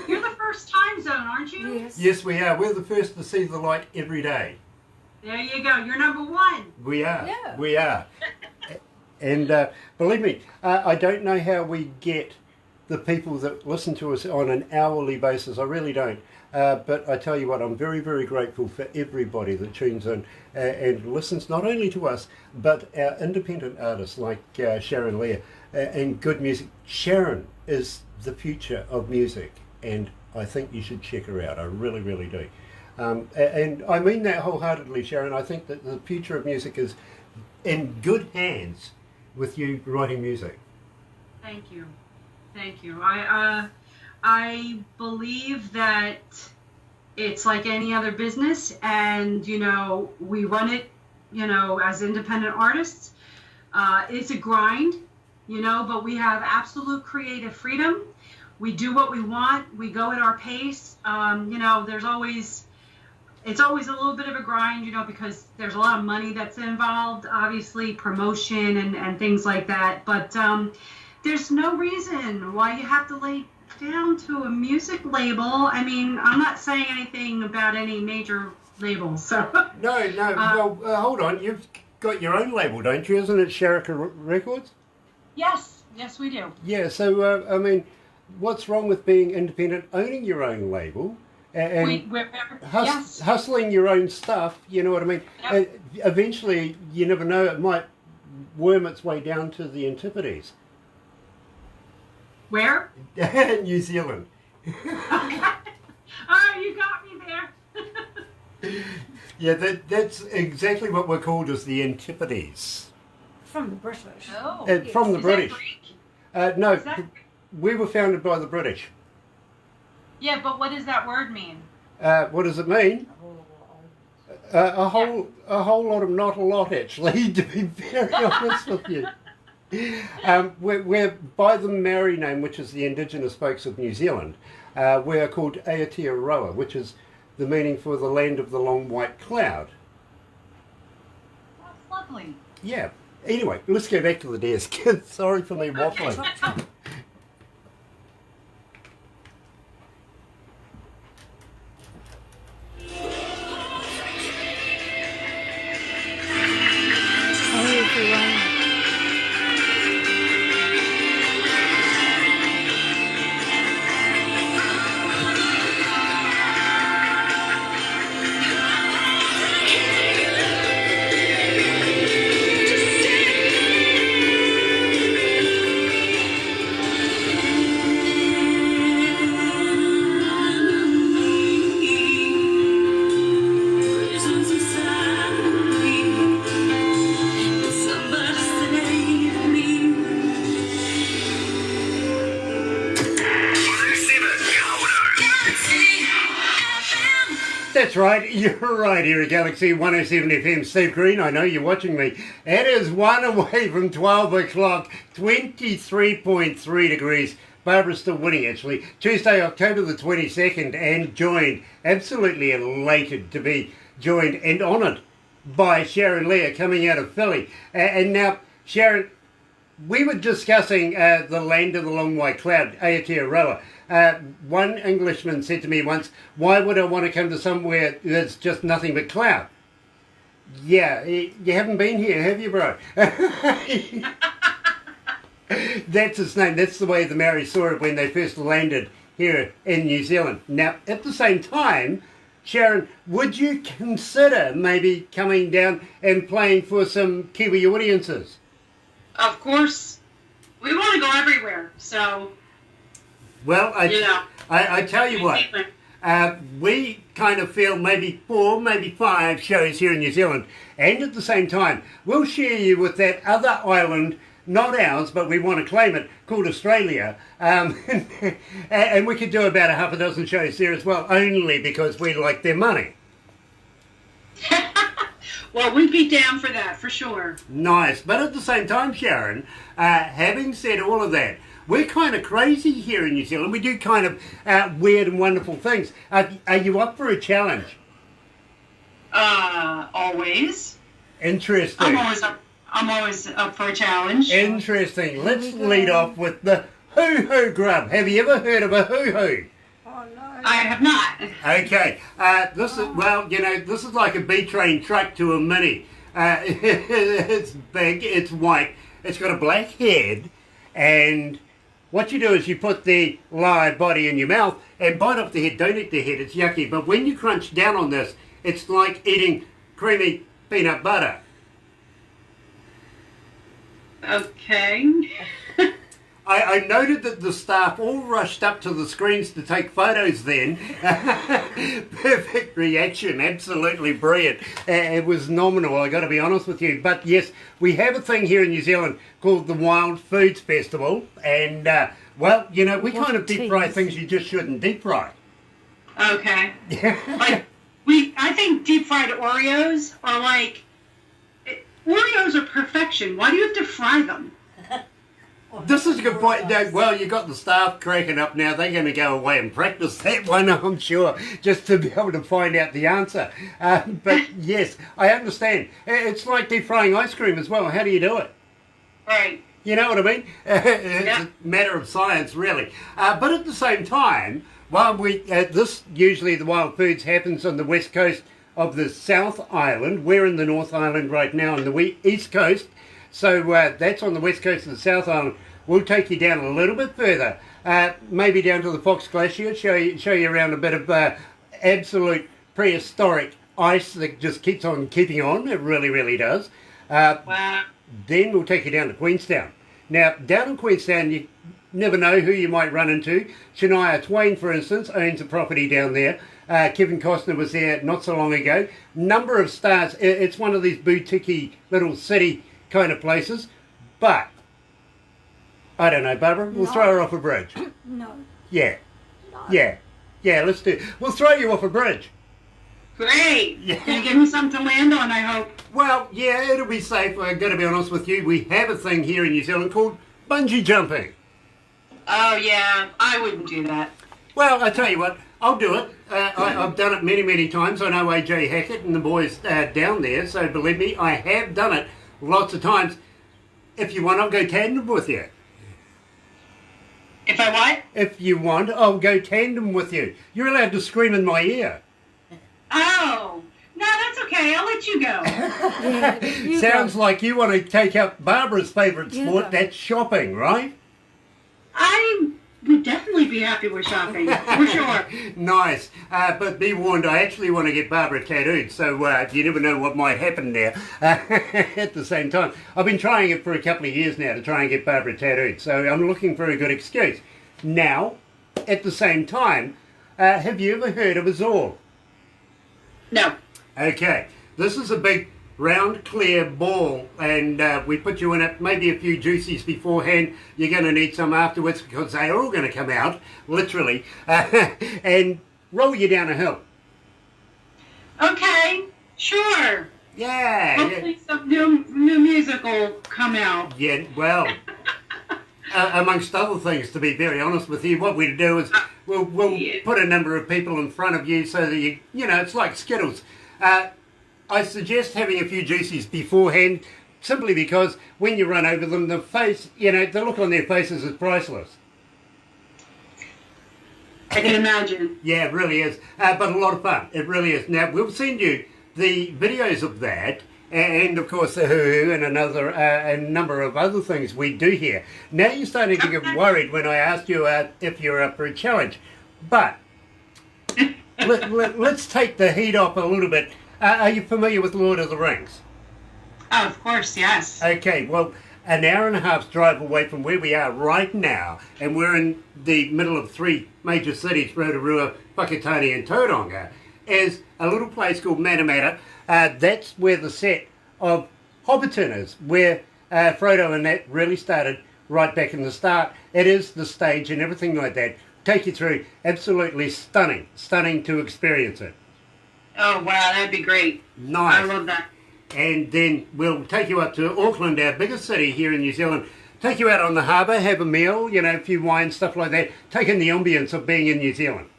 You're the first time zone, aren't you? Yes. Yes, we are. We're the first to see the light every day. There you go. You're number one. We are. Yeah. We are. And believe me, I don't know how we get the people that listen to us on an hourly basis. I really don't. But I tell you what, I'm very, very grateful for everybody that tunes in and listens not only to us, but our independent artists like Sharin Lia and good music. Sharon is the future of music, and I think you should check her out. I really, really do. And I mean that wholeheartedly, Sharon. I think that the future of music is in good hands with you writing music. Thank you. Thank you. I believe that it's like any other business, and we run it as independent artists. It's a grind, but we have absolute creative freedom. We do what we want. We go at our pace. It's always a little bit of a grind, because there's a lot of money that's involved, obviously promotion and things like that. But there's no reason why you have to lay down to a music label. I mean, I'm not saying anything about any major labels. So No. Hold on. You've got your own label, don't you? Isn't it Sharika Records? yes, we do. Yeah. So I mean, what's wrong with being independent, owning your own label, and Yes. hustling your own stuff? You know what I mean? Yep. Eventually, you never know. It might worm its way down to the Antipodes. Where? New Zealand. Oh, you got me there. Yeah, that's exactly what we're called as the Antipodes. From the British. Oh, From the is British. That Greek? No, Is that- we were founded by the British. Yeah, but what does that word mean? What does it mean? A whole lot of not a lot, actually, to be very honest with you. We're by the Maori name, which is the indigenous folks of New Zealand. We are called Aotearoa, which is the meaning for the land of the long white cloud. That's lovely. Yeah. Anyway, let's go back to the desk. Sorry for me waffling. Okay. Hey, everyone. That's right, you're right here at Galaxy107fm. Steve Green, I know you're watching me. It is 1 away from 12 o'clock, 23.3 degrees. Barbara's still winning, actually. Tuesday, October the 22nd, and joined, absolutely elated to be joined and honoured by Sharin Lia coming out of Philly. And now, Sharon, we were discussing the land of the long white cloud, Aotearoa. One Englishman said to me once, why would I want to come to somewhere that's just nothing but cloud? Yeah, you haven't been here, have you, bro? That's its name. That's the way the Maori saw it when they first landed here in New Zealand. Now, at the same time, Sharon, would you consider maybe coming down and playing for some Kiwi audiences? of course, we want to go everywhere. So, Well, I tell you what, we kind of feel maybe 4, maybe 5 shows here in New Zealand, and at the same time, we'll share you with that other island, not ours, but we want to claim it, called Australia, and we could do about a half a dozen shows there as well, only because we like their money. Well, we'd be down for that, for sure. Nice, but at the same time, Sharon, having said all of that, we're kind of crazy here in New Zealand. We do kind of weird and wonderful things. Are you up for a challenge? Always. Interesting. I'm always up for a challenge. Interesting. Let's lead off with the hoo-hoo grub. Have you ever heard of a hoo-hoo? Oh no. I have not. Okay. This is, well, you know, this is like a B-train truck to a mini. It's big, it's white, it's got a black head, and what you do is you put the live body in your mouth and bite off the head. Don't eat the head, it's yucky. But when you crunch down on this, it's like eating creamy peanut butter. Okay. I noted that the staff all rushed up to the screens to take photos then. Perfect reaction, absolutely brilliant. It was nominal, I got to be honest with you. But yes, we have a thing here in New Zealand called the Wild Foods Festival. And, well, you know, we kind of deep fry things you just shouldn't deep fry. Okay. Like, I think deep fried Oreos are like, Oreos are perfection. Why do you have to fry them? This is a good point. Well, you got the staff cracking up now. They're going to go away and practice that one, I'm sure, just to be able to find out the answer. But yes, I understand. It's like deep frying ice cream as well. How do you do it? Right. You know what I mean? It's a matter of science, really. But at the same time, while this usually the Wild Foods happens on the west coast of the South Island. We're in the North Island right now on the east coast. So that's on the west coast of the South Island. We'll take you down a little bit further, maybe down to the Fox Glacier, show you around a bit of absolute prehistoric ice that just keeps on keeping on. It really, really does. Wow. Then we'll take you down to Queenstown. Now, down in Queenstown, you never know who you might run into. Shania Twain, for instance, owns a property down there. Kevin Costner was there not so long ago. Number of stars. It's one of these boutique little city kind of places, but I don't know, Barbara. We'll throw her off a bridge. No. Yeah, No. yeah. Let's do it. We'll throw you off a bridge. Great. Yeah. Can you give me something to land on, I hope? Well, yeah, it'll be safe. I've got to be honest with you. We have a thing here in New Zealand called bungee jumping. Oh, yeah. I wouldn't do that. Well, I tell you what, I'll do it. I've done it many, many times. I know AJ Hackett and the boys down there, so believe me, I have done it lots of times. If you want, I'll go tandem with you. If I what? If you want, I'll go tandem with you. You're allowed to scream in my ear. Oh. No, that's okay. I'll let you go. Yeah, you Sounds go. like you want to take up Barbara's favourite You sport, go. that's shopping, right? I would definitely be happy with shopping, for sure. Nice. But be warned, I actually want to get Barbara tattooed, so you never know what might happen there at the same time. I've been trying it for a couple of years now to try and get Barbara tattooed, so I'm looking for a good excuse. Now, at the same time, have you ever heard of a Zorb? No. Okay, this is a big round clear ball, and we put you in it, maybe a few juices beforehand. You're going to need some afterwards because they are all going to come out, literally, and roll you down a hill. Okay. Sure. Yeah. Hopefully some new music will come out. Yeah, well, amongst other things, to be very honest with you, what we do is we'll put a number of people in front of you so that you know, it's like Skittles. I suggest having a few juices beforehand, simply because when you run over them, the face, you know, the look on their faces is priceless. I can imagine. Yeah, it really is. But a lot of fun. It really is. Now, we'll send you the videos of that, and of course the hoo-hoo and a number of other things we do here. Now you're starting to get worried when I asked you if you're up for a challenge. But let's take the heat off a little bit. Are you familiar with Lord of the Rings? Oh, of course, yes. Okay, well, an hour and a half's drive away from where we are right now, and we're in the middle of three major cities, Rotorua, Whakatane and Tauranga, is a little place called Matamata. That's where the set of Hobbiton is, where Frodo and that really started right back in the start. It is the stage and everything like that. Take you through. Absolutely stunning. Stunning to experience it. Oh, wow, that'd be great. Nice. I love that. And then we'll take you up to Auckland, our biggest city here in New Zealand. Take you out on the harbour, have a meal, you know, a few wines, stuff like that. Take in the ambience of being in New Zealand.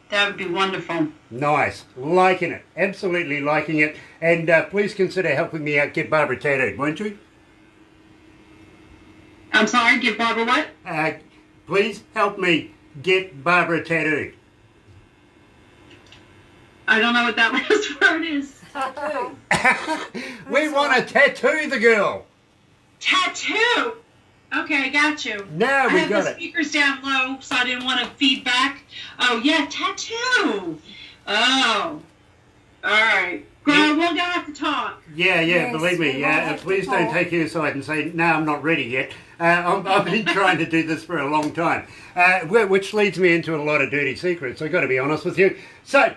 That would be wonderful. Nice. Liking it. Absolutely liking it. And please consider helping me out get Barbara tattooed, won't you? I'm sorry, give Barbara what? Please help me get Barbara tattooed. I don't know what that last word is. We want to tattoo the girl. Tattoo? Okay, I got you. Now we I have got the it. speakers down low, so I didn't want to feed back. Oh, yeah, tattoo. Oh. All right. Girl, we're going to have to talk. Yeah, Yes, believe me. we will have Please to don't talk. take you aside and say, no, I'm not ready yet. I've been trying to do this for a long time. Which leads me into a lot of dirty secrets, I've got to be honest with you. So,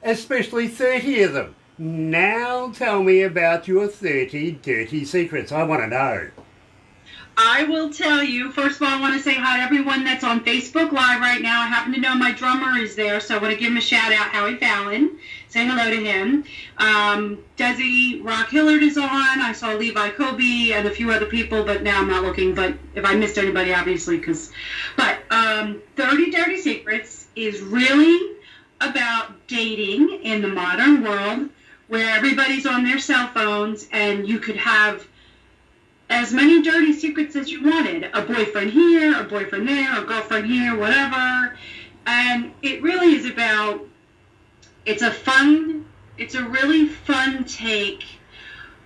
especially 30 of them. Now tell me about your 30 dirty secrets. I want to know. I will tell you, first of all, I want to say hi to everyone that's on Facebook Live right now. I happen to know my drummer is there, so I want to give him a shout out, Howie Fallon. Say hello to him. Desi Rock Hillard is on. I saw Levi Kobe and a few other people, but now I'm not looking. But if I missed anybody, obviously, But 30 Dirty Secrets is really about dating in the modern world where everybody's on their cell phones and you could have as many dirty secrets as you wanted. A boyfriend here, a boyfriend there, a girlfriend here, whatever. And it really is about, it's a really fun take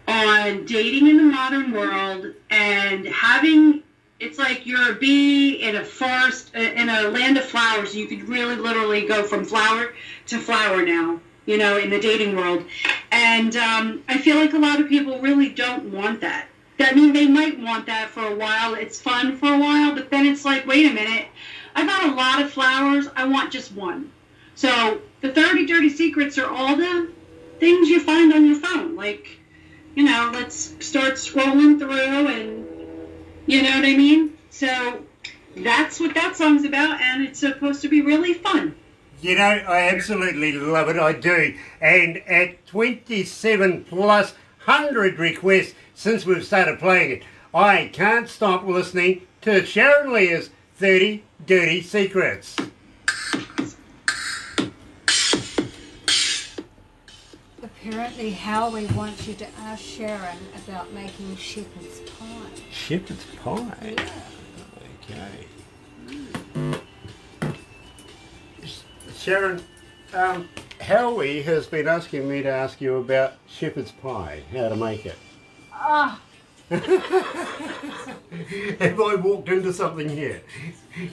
on dating in the modern world and having, it's like you're a bee in a forest, in a land of flowers. You could really literally go from flower to flower now, you know, in the dating world. And I feel like a lot of people really don't want that. I mean, they might want that for a while. It's fun for a while, but then it's like, wait a minute. I got a lot of flowers. I want just one. So the 30 Dirty Secrets are all the things you find on your phone. Like, you know, let's start scrolling through and, you know what I mean? So that's what that song's about, and it's supposed to be really fun. You know, I absolutely love it, I do. And at 27 plus 100 requests since we've started playing it, I can't stop listening to Sharin Lia's 30 Dirty Secrets. Apparently Howie wants you to ask Sharon about making shepherd's pie. Shepherd's pie? Yeah. Okay. Sharon, Howie has been asking me to ask you about shepherd's pie, how to make it. Ah, Have I walked into something here?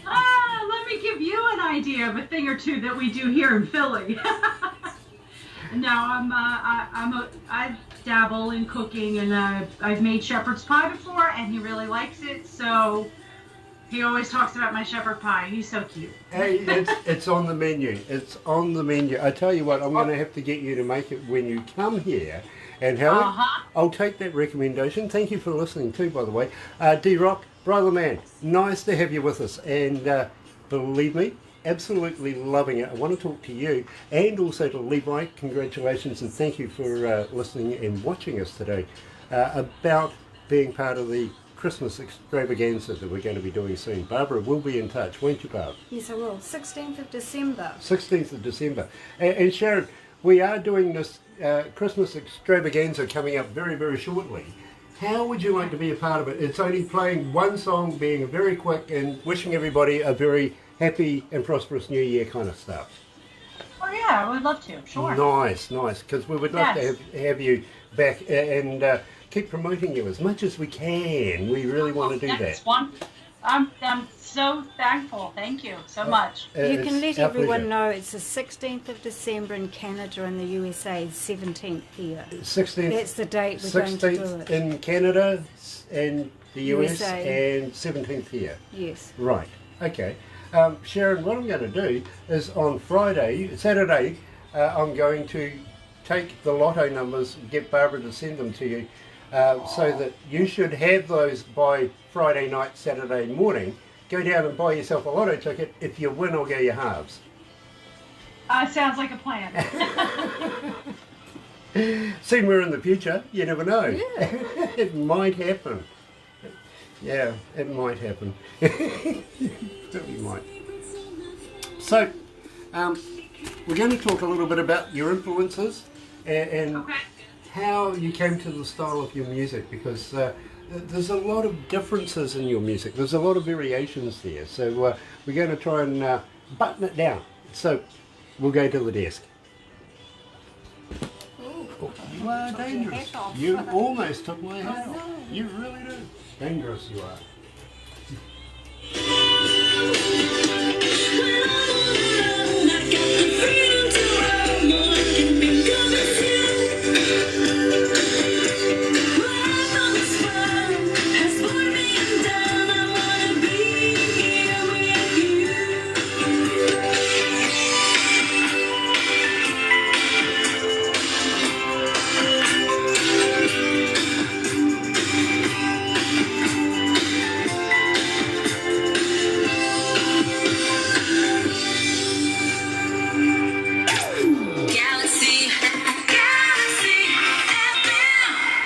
let me give you an idea of a thing or two that we do here in Philly. No, I dabble in cooking, and I've made shepherd's pie before, and he really likes it. So he always talks about my shepherd pie. He's so cute. Hey, it's on the menu. It's on the menu. I tell you what, I'm going to have to get you to make it when you come here. And Helen, I'll take that recommendation. Thank you for listening too, by the way. D-Rock, brother man, nice to have you with us. And believe me, absolutely loving it. I want to talk to you and also to Levi. Congratulations and thank you for listening and watching us today about being part of the Christmas extravaganza that we're going to be doing soon. Barbara will be in touch, won't you, Barb? Yes, I will. 16th of December. 16th of December. And Sharon, we are doing this Christmas extravaganza coming up very, very shortly. How would you like to be a part of it? It's only playing one song, being very quick and wishing everybody a very happy and prosperous new year kind of stuff. Oh yeah, I would love to. Sure. Nice, nice, because we would love to have you back and keep promoting you as much as we can. We really want to do that. I'm so thankful. Thank you so much. You can let our everyone pleasure. know it's the 16th of December in Canada and the USA, 17th here. 16th. That's the date we're going to do 16th it. in Canada, in the US USA. and 17th here. Yes. Right. Okay. Sharon, what I'm going to do is on Saturday, I'm going to take the lotto numbers, get Barbara to send them to you, so that you should have those by Friday night, Saturday morning. Go down and buy yourself a lotto ticket. If you win, I'll go your halves. Sounds like a plan. Somewhere in the future, you never know. Yeah. It might happen. Yeah, it might happen. Certainly might. So, we're going to talk a little bit about your influences and how you came to the style of your music, because there's a lot of differences in your music. There's a lot of variations there. So we're going to try and button it down. So we'll go to the desk. Oh, you are dangerous. You almost took my hat off. You really do. Dangerous you are.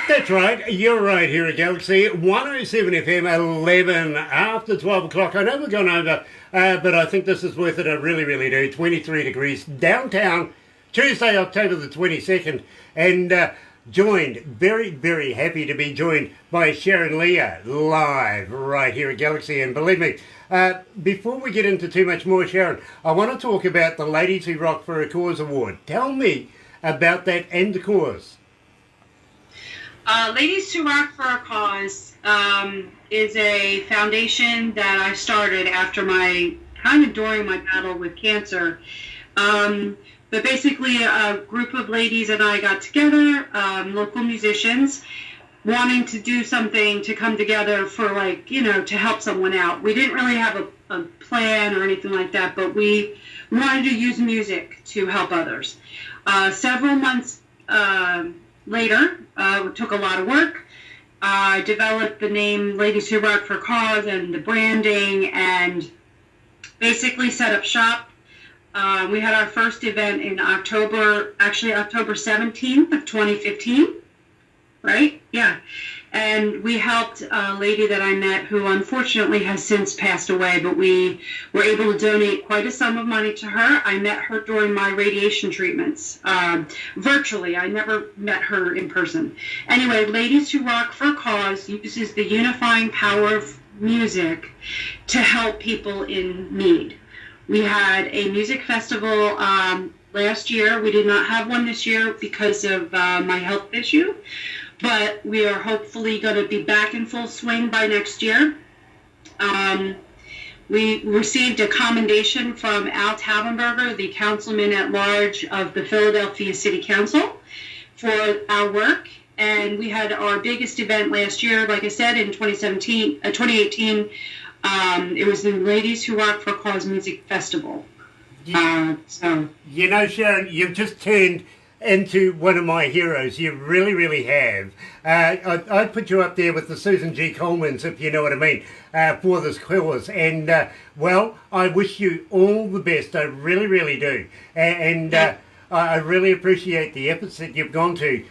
That's right, you're right here at Galaxy 107 FM, 11 after 12 o'clock. I know we're going over, but I think this is worth it. I really, really do. 23 degrees downtown, Tuesday, October the 22nd, and joined, very, very happy to be joined by Sharin Lia, live right here at Galaxy. And believe me, before we get into too much more, Sharon, I want to talk about the Ladies Who Rock for a Cause Award. Tell me about that and the cause. Ladies Who Rock for a Cause is a foundation that I started after during my battle with cancer. But basically a group of ladies and I got together, local musicians, wanting to do something to come together for to help someone out. We didn't really have a plan or anything like that, but we wanted to use music to help others. Several months later, it took a lot of work. I developed the name Ladies Who Rock for Cause and the branding, and basically set up shop. We had our first event in October 17th of 2015, right? Yeah. And we helped a lady that I met who unfortunately has since passed away, but we were able to donate quite a sum of money to her. I met her during my radiation treatments, virtually. I never met her in person. Anyway, Ladies Who Rock for a Cause uses the unifying power of music to help people in need. We had a music festival last year. We did not have one this year because of my health issue. But we are hopefully going to be back in full swing by next year. We received a commendation from Al Tabenberger, the councilman at large of the Philadelphia City Council, for our work. And we had our biggest event last year, like I said, in 2018. It was the Ladies Who Rock for a Cause Music Festival. You know, Sharon, you've just turned into one of my heroes. You really, really have. I'd put you up there with the Susan G. Colemans, if you know what I mean, for this cause. And, well, I wish you all the best. I really, really do. And I really appreciate the efforts that you've gone to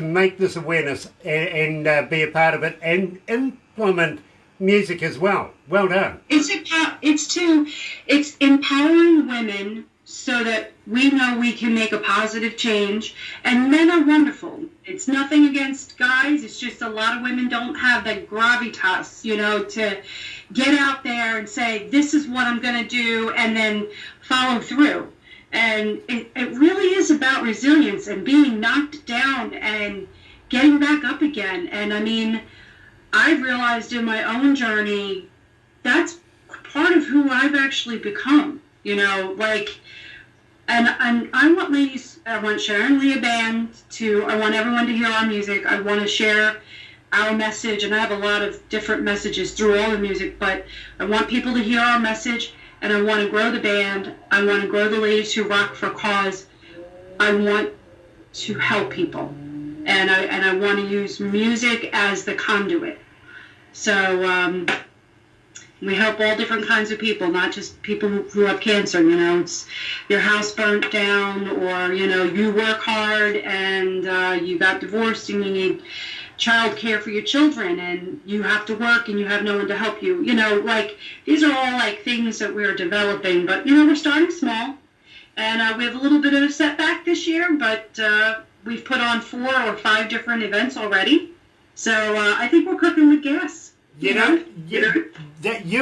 make this awareness and be a part of it and implement music as well. Well done. It's empowering women so that we know we can make a positive change. And men are wonderful. It's nothing against guys. It's just a lot of women don't have that gravitas, to get out there and say, this is what I'm going to do, and then follow through. And it really is about resilience and being knocked down and getting back up again. And I mean, I've realized in my own journey, that's part of who I've actually become, and I want Sharin Lia Band I want everyone to hear our music. I want to share our message, and I have a lot of different messages through all the music, but I want people to hear our message, and I want to grow the band. I want to grow the Ladies Who Rock for a Cause. I want to help people, and I want to use music as the conduit. So we help all different kinds of people, not just people who have cancer. You know, it's your house burnt down, or, you know, you work hard and you got divorced and you need child care for your children, and you have to work and you have no one to help you. You know, like, these are all like things that we're developing, but, you know, we're starting small, and we have a little bit of a setback this year, but we've put on 4 or 5 different events already, so I think we're cooking with gas. You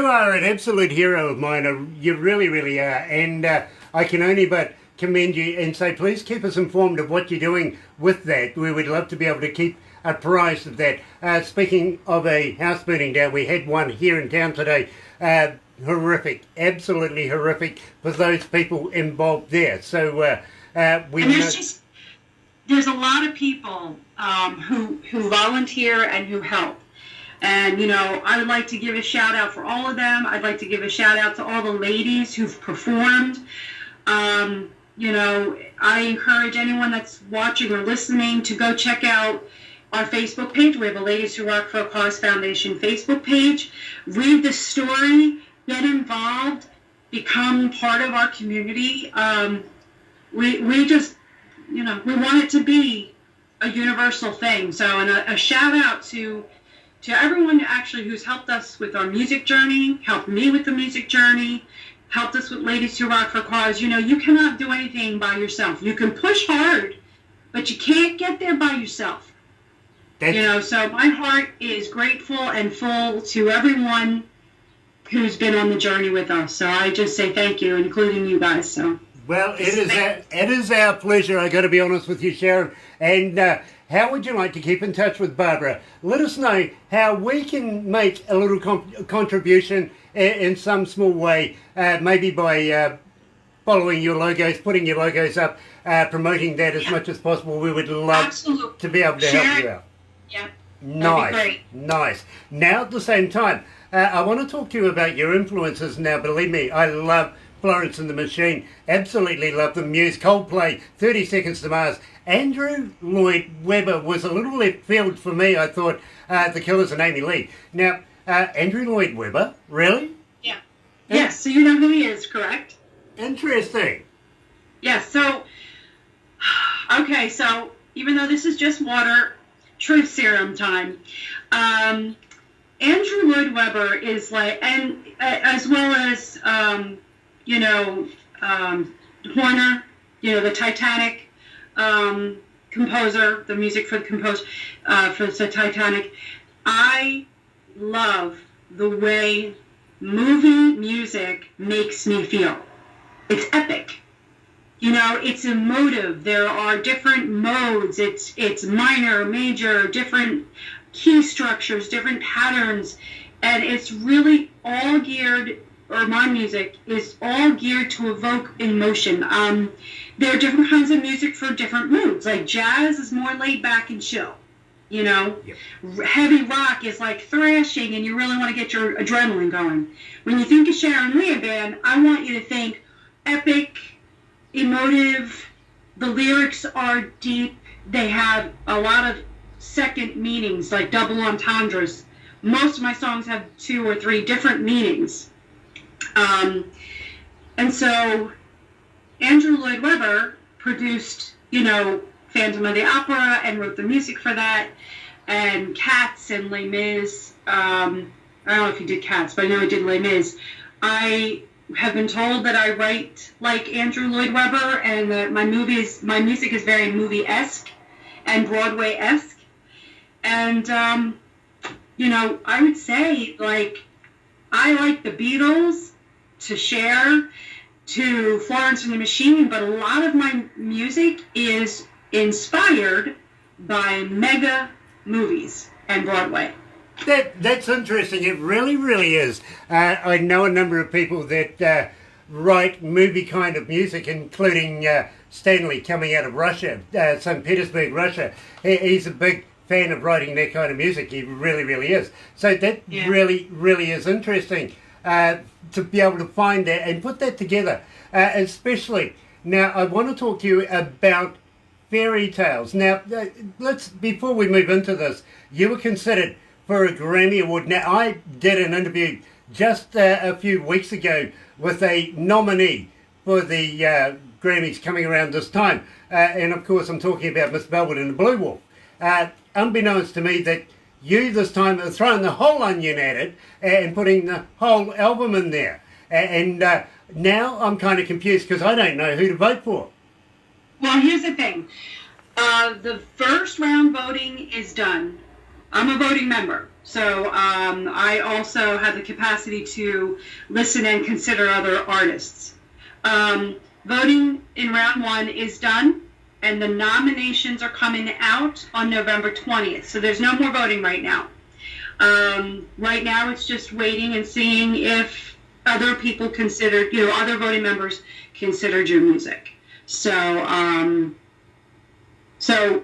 are an absolute hero of mine. You really, really are. And I can only but commend you and say, please keep us informed of what you're doing with that. We would love to be able to keep apprised of that. Speaking of a house burning down, we had one here in town today. Horrific, absolutely horrific for those people involved there. So we know... There's a lot of people who volunteer and who help. And, you know, I would like to give a shout out for all of them. I'd like to give a shout out to all the ladies who've performed. You know, I encourage anyone that's watching or listening to go check out our Facebook page. We have a Ladies Who Rock for a Cause Foundation Facebook page. Read the story, get involved, become part of our community. We just, you know, we want it to be a universal thing. So, and a shout out to everyone actually who's helped us with our music journey, helped me with the music journey, helped us with Ladies Who Rock for a Cause. You know, you cannot do anything by yourself. You can push hard, but you can't get there by yourself. You know, so my heart is grateful and full to everyone who's been on the journey with us. So I just say thank you, including you guys. So. Well, it is our pleasure, I got to be honest with you, Sharon. And how would you like to keep in touch with Barbara? Let us know how we can make a little contribution in some small way, maybe by following your logos, putting your logos up, promoting that as much as possible. We would love to be able to help you out. Yeah. Nice, nice. Now, at the same time, I want to talk to you about your influences. Now, believe me, I love Florence and the Machine. Absolutely love the Muse, Coldplay, 30 Seconds to Mars. Andrew Lloyd Webber was a little left field for me. I thought The Killers and Amy Lee. Now, Andrew Lloyd Webber, really? Yeah. Yes, so you know who he is, correct? Interesting. Yes, so, okay, so even though this is just water, truth serum time. Andrew Lloyd Webber is like, and as well as, you know, Horner, you know, the Titanic composer, the music for the Titanic. I love the way movie music makes me feel. It's epic. You know, it's emotive. There are different modes. It's minor, major, different key structures, different patterns, and it's really all geared, or my music is all geared to evoke emotion. There are different kinds of music for different moods. Like jazz is more laid back and chill. You know, Heavy rock is like thrashing, and you really want to get your adrenaline going. When you think of Sharin Lia Band, I want you to think epic, emotive. The lyrics are deep. They have a lot of second meanings, like double entendres. Most of my songs have 2 or 3 different meanings. And so Andrew Lloyd Webber produced, you know, Phantom of the Opera and wrote the music for that, and Cats and Les Mis. I don't know if he did Cats, but I know he did Les Mis. I have been told that I write like Andrew Lloyd Webber, and that my music is very movie-esque and Broadway-esque. And, you know, I would say, like, I like the Beatles to Cher, to Florence and the Machine, but a lot of my music is inspired by mega movies and Broadway. That's interesting. It really, really is. I know a number of people that write movie kind of music, including Stanley, coming out of Russia, St. Petersburg, Russia. He's a big fan of writing that kind of music. He really, really is. So that really, really is interesting to be able to find that and put that together. Especially now, I want to talk to you about fairy tales. Now, before we move into this, you were considered for a Grammy Award. Now, I did an interview just a few weeks ago with a nominee for the Grammys coming around this time. And of course, I'm talking about Miss Velvet and the Blue Wolf. Unbeknownst to me that you this time are throwing the whole onion at it and putting the whole album in there. And now I'm kind of confused because I don't know who to vote for. Well, here's the thing. The first round voting is done. I'm a voting member, so I also have the capacity to listen and consider other artists. Voting in round 1 is done, and the nominations are coming out on November 20th, so there's no more voting right now. Right now it's just waiting and seeing if other people considered, other voting members considered your music. So, so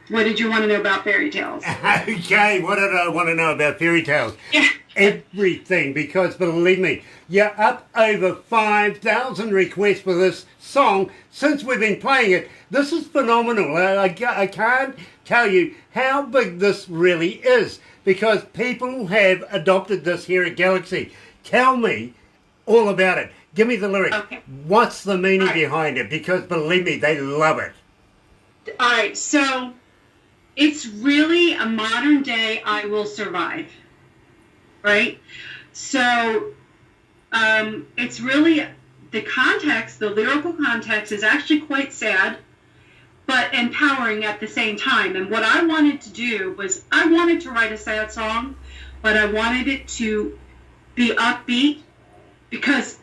what did you want to know about fairy tales? Okay, what did I want to know about fairy tales? Yeah. Everything, because believe me, you're up over 5,000 requests for this song since we've been playing it. This is phenomenal. I can't tell you how big this really is, because people have adopted this here at Galaxy. Tell me all about it. Give me the lyrics. Okay. What's the meaning behind it? Because believe me, they love it. All right, so it's really a modern day I Will Survive, right? So it's really, the context, the lyrical context is actually quite sad, but empowering at the same time. And what I wanted to do was, I wanted to write a sad song, but I wanted it to be upbeat because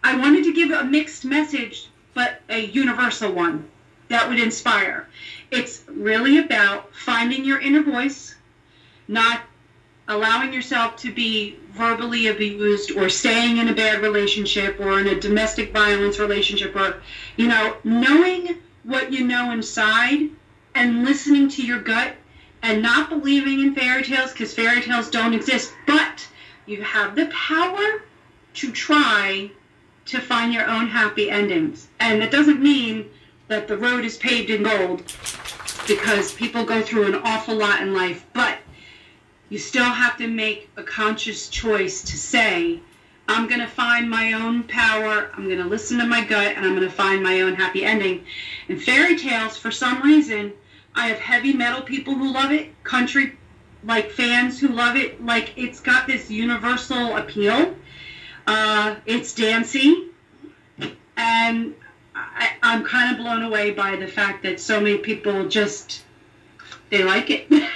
I wanted to give a mixed message, but a universal one that would inspire. It's really about finding your inner voice, not allowing yourself to be verbally abused or staying in a bad relationship or in a domestic violence relationship, or, knowing what you know inside and listening to your gut and not believing in fairy tales, because fairy tales don't exist, but you have the power to try to find your own happy endings. And it doesn't mean that the road is paved in gold, because people go through an awful lot in life, but you still have to make a conscious choice to say, I'm going to find my own power, I'm going to listen to my gut, and I'm going to find my own happy ending. And fairy tales, for some reason, I have heavy metal people who love it, country fans who love it. It's got this universal appeal. It's dancey, and I'm kind of blown away by the fact that so many people they like it.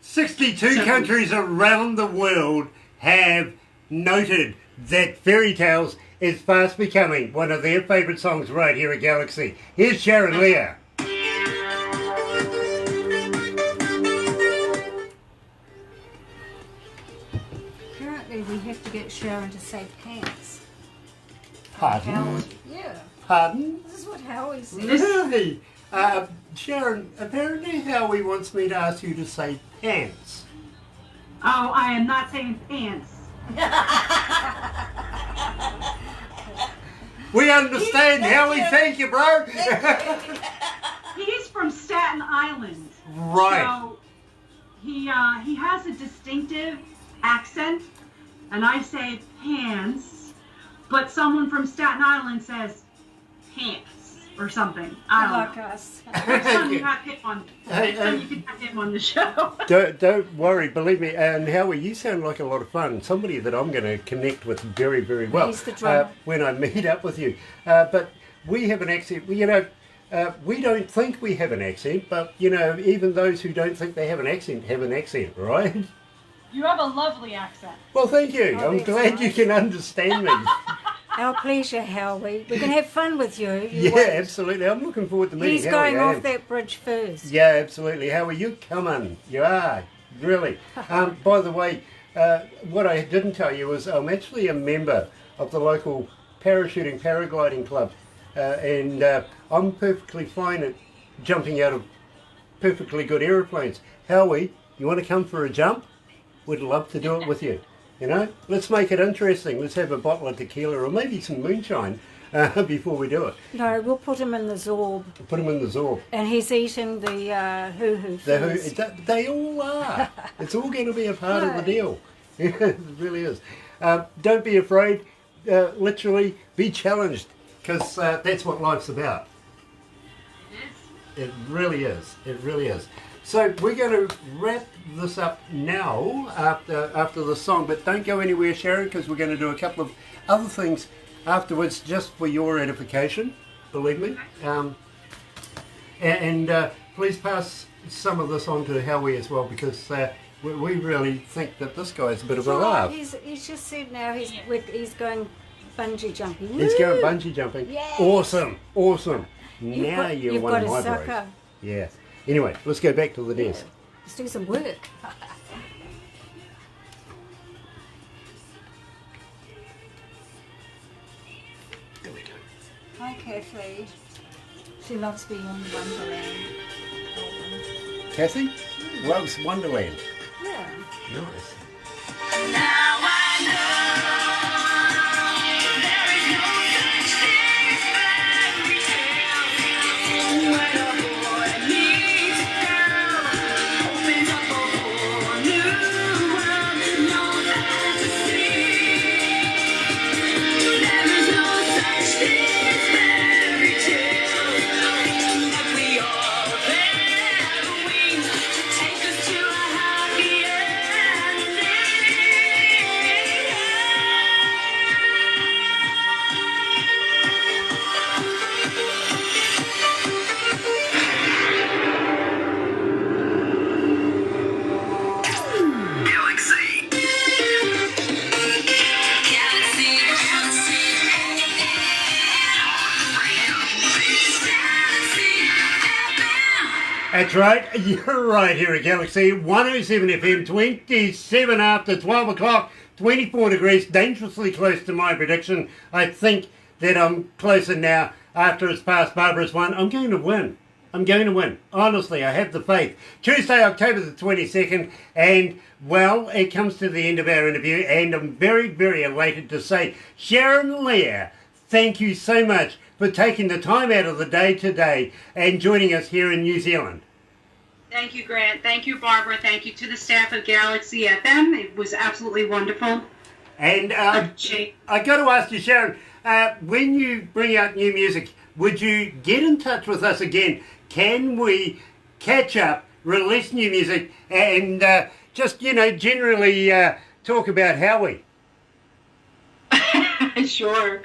62 countries around the world have noted that fairy tales is fast becoming one of their favourite songs right here at Galaxy. Here's Sharin Lia. Apparently we have to get Sharon to say pants. Pardon? Howie. Yeah. Pardon? This is what Howie says. Really? Sharon, apparently Howie wants me to ask you to say pants. Oh, I am not saying pants. We understand, Howie. Thank you, bro. He's from Staten Island. Right. So he has a distinctive accent, and I say pants, but someone from Staten Island says pants or something. I don't Like know. us. Next time you have him on, next time you can have him on the show. Don't worry, believe me. And Howie, you sound like a lot of fun. Somebody that I'm going to connect with very, very well He's the drummer. when I meet up with you. But we have an accent. We don't think we have an accent, but even those who don't think they have an accent, right? You have a lovely accent. Well, thank you. Oh, I'm that's glad nice. you can understand me. Our pleasure, Howie. We can have fun with you. Yeah, absolutely. I'm looking forward to meeting He's Howie. going I off am. that bridge first. Yeah, absolutely. Howie, you come on. You are, really. By the way, what I didn't tell you is I'm actually a member of the local parachuting paragliding club, and I'm perfectly fine at jumping out of perfectly good aeroplanes. Howie, you want to come for a jump? We'd love to do it with you. You know, let's make it interesting. Let's have a bottle of tequila or maybe some moonshine before we do it. No, we'll put him in the Zorb. Put him in the Zorb. And he's eating the hoo-hoo first. They all are. It's all going to be a part of the deal. It really is. Don't be afraid. Literally, be challenged, because that's what life's about. It really is. It really is. So we're going to wrap this up now after the song, but don't go anywhere, Sharon, because we're going to do a couple of other things afterwards, just for your edification, believe me. And please pass some of this on to Howie as well, because we really think that this guy's a bit of a laugh. He's just said now he's going bungee jumping. He's going bungee jumping. Yes. Awesome, awesome. Now you're one of my bros. Yeah. Anyway, let's go back to the desk. Let's do some work. There we go. Hi, Kathy. She loves being in Wonderland. Kathy loves Wonderland. Yeah. Nice. Now I know there is no such thing as fairy tale. When a boy meets a girl, opens up a whole new world, no fantasy. There is no such thing as fairy tale. But we all have wings to take us to a happy ending. That's right, you're right here at Galaxy 107 FM, 27 after 12 o'clock, 24 degrees, dangerously close to my prediction. I think that I'm closer now after it's past Barbara's one. I'm going to win. I'm going to win. Honestly, I have the faith. Tuesday, October the 22nd, and, well, it comes to the end of our interview, and I'm very, very elated to say, Sharin Lia, thank you so much for taking the time out of the day today and joining us here in New Zealand. Thank you, Grant. Thank you, Barbara. Thank you to the staff of Galaxy FM. It was absolutely wonderful. And I got to ask you, Sharon, when you bring out new music, would you get in touch with us again? Can we catch up, release new music, and just, you know, generally talk about Howie? Sure.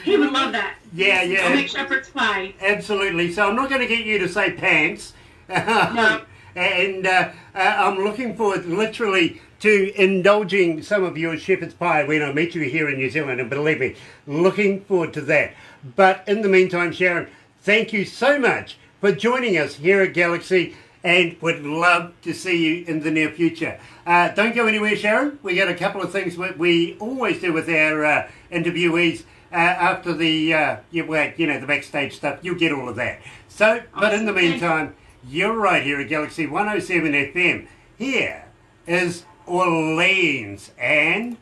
He would love that. Yeah, yeah. I'll make shepherd's pie. Absolutely. So I'm not going to get you to say pants. No. And I'm looking forward literally to indulging some of your shepherd's pie when I meet you here in New Zealand, and believe me, looking forward to that. But in the meantime, Sharon, thank you so much for joining us here at Galaxy, and would love to see you in the near future. Don't go anywhere, Sharon. We got a couple of things we always do with our interviewees after the the backstage stuff. You'll get all of that. So, but in the meantime, you're right here at Galaxy 107 FM. Here is Orleans and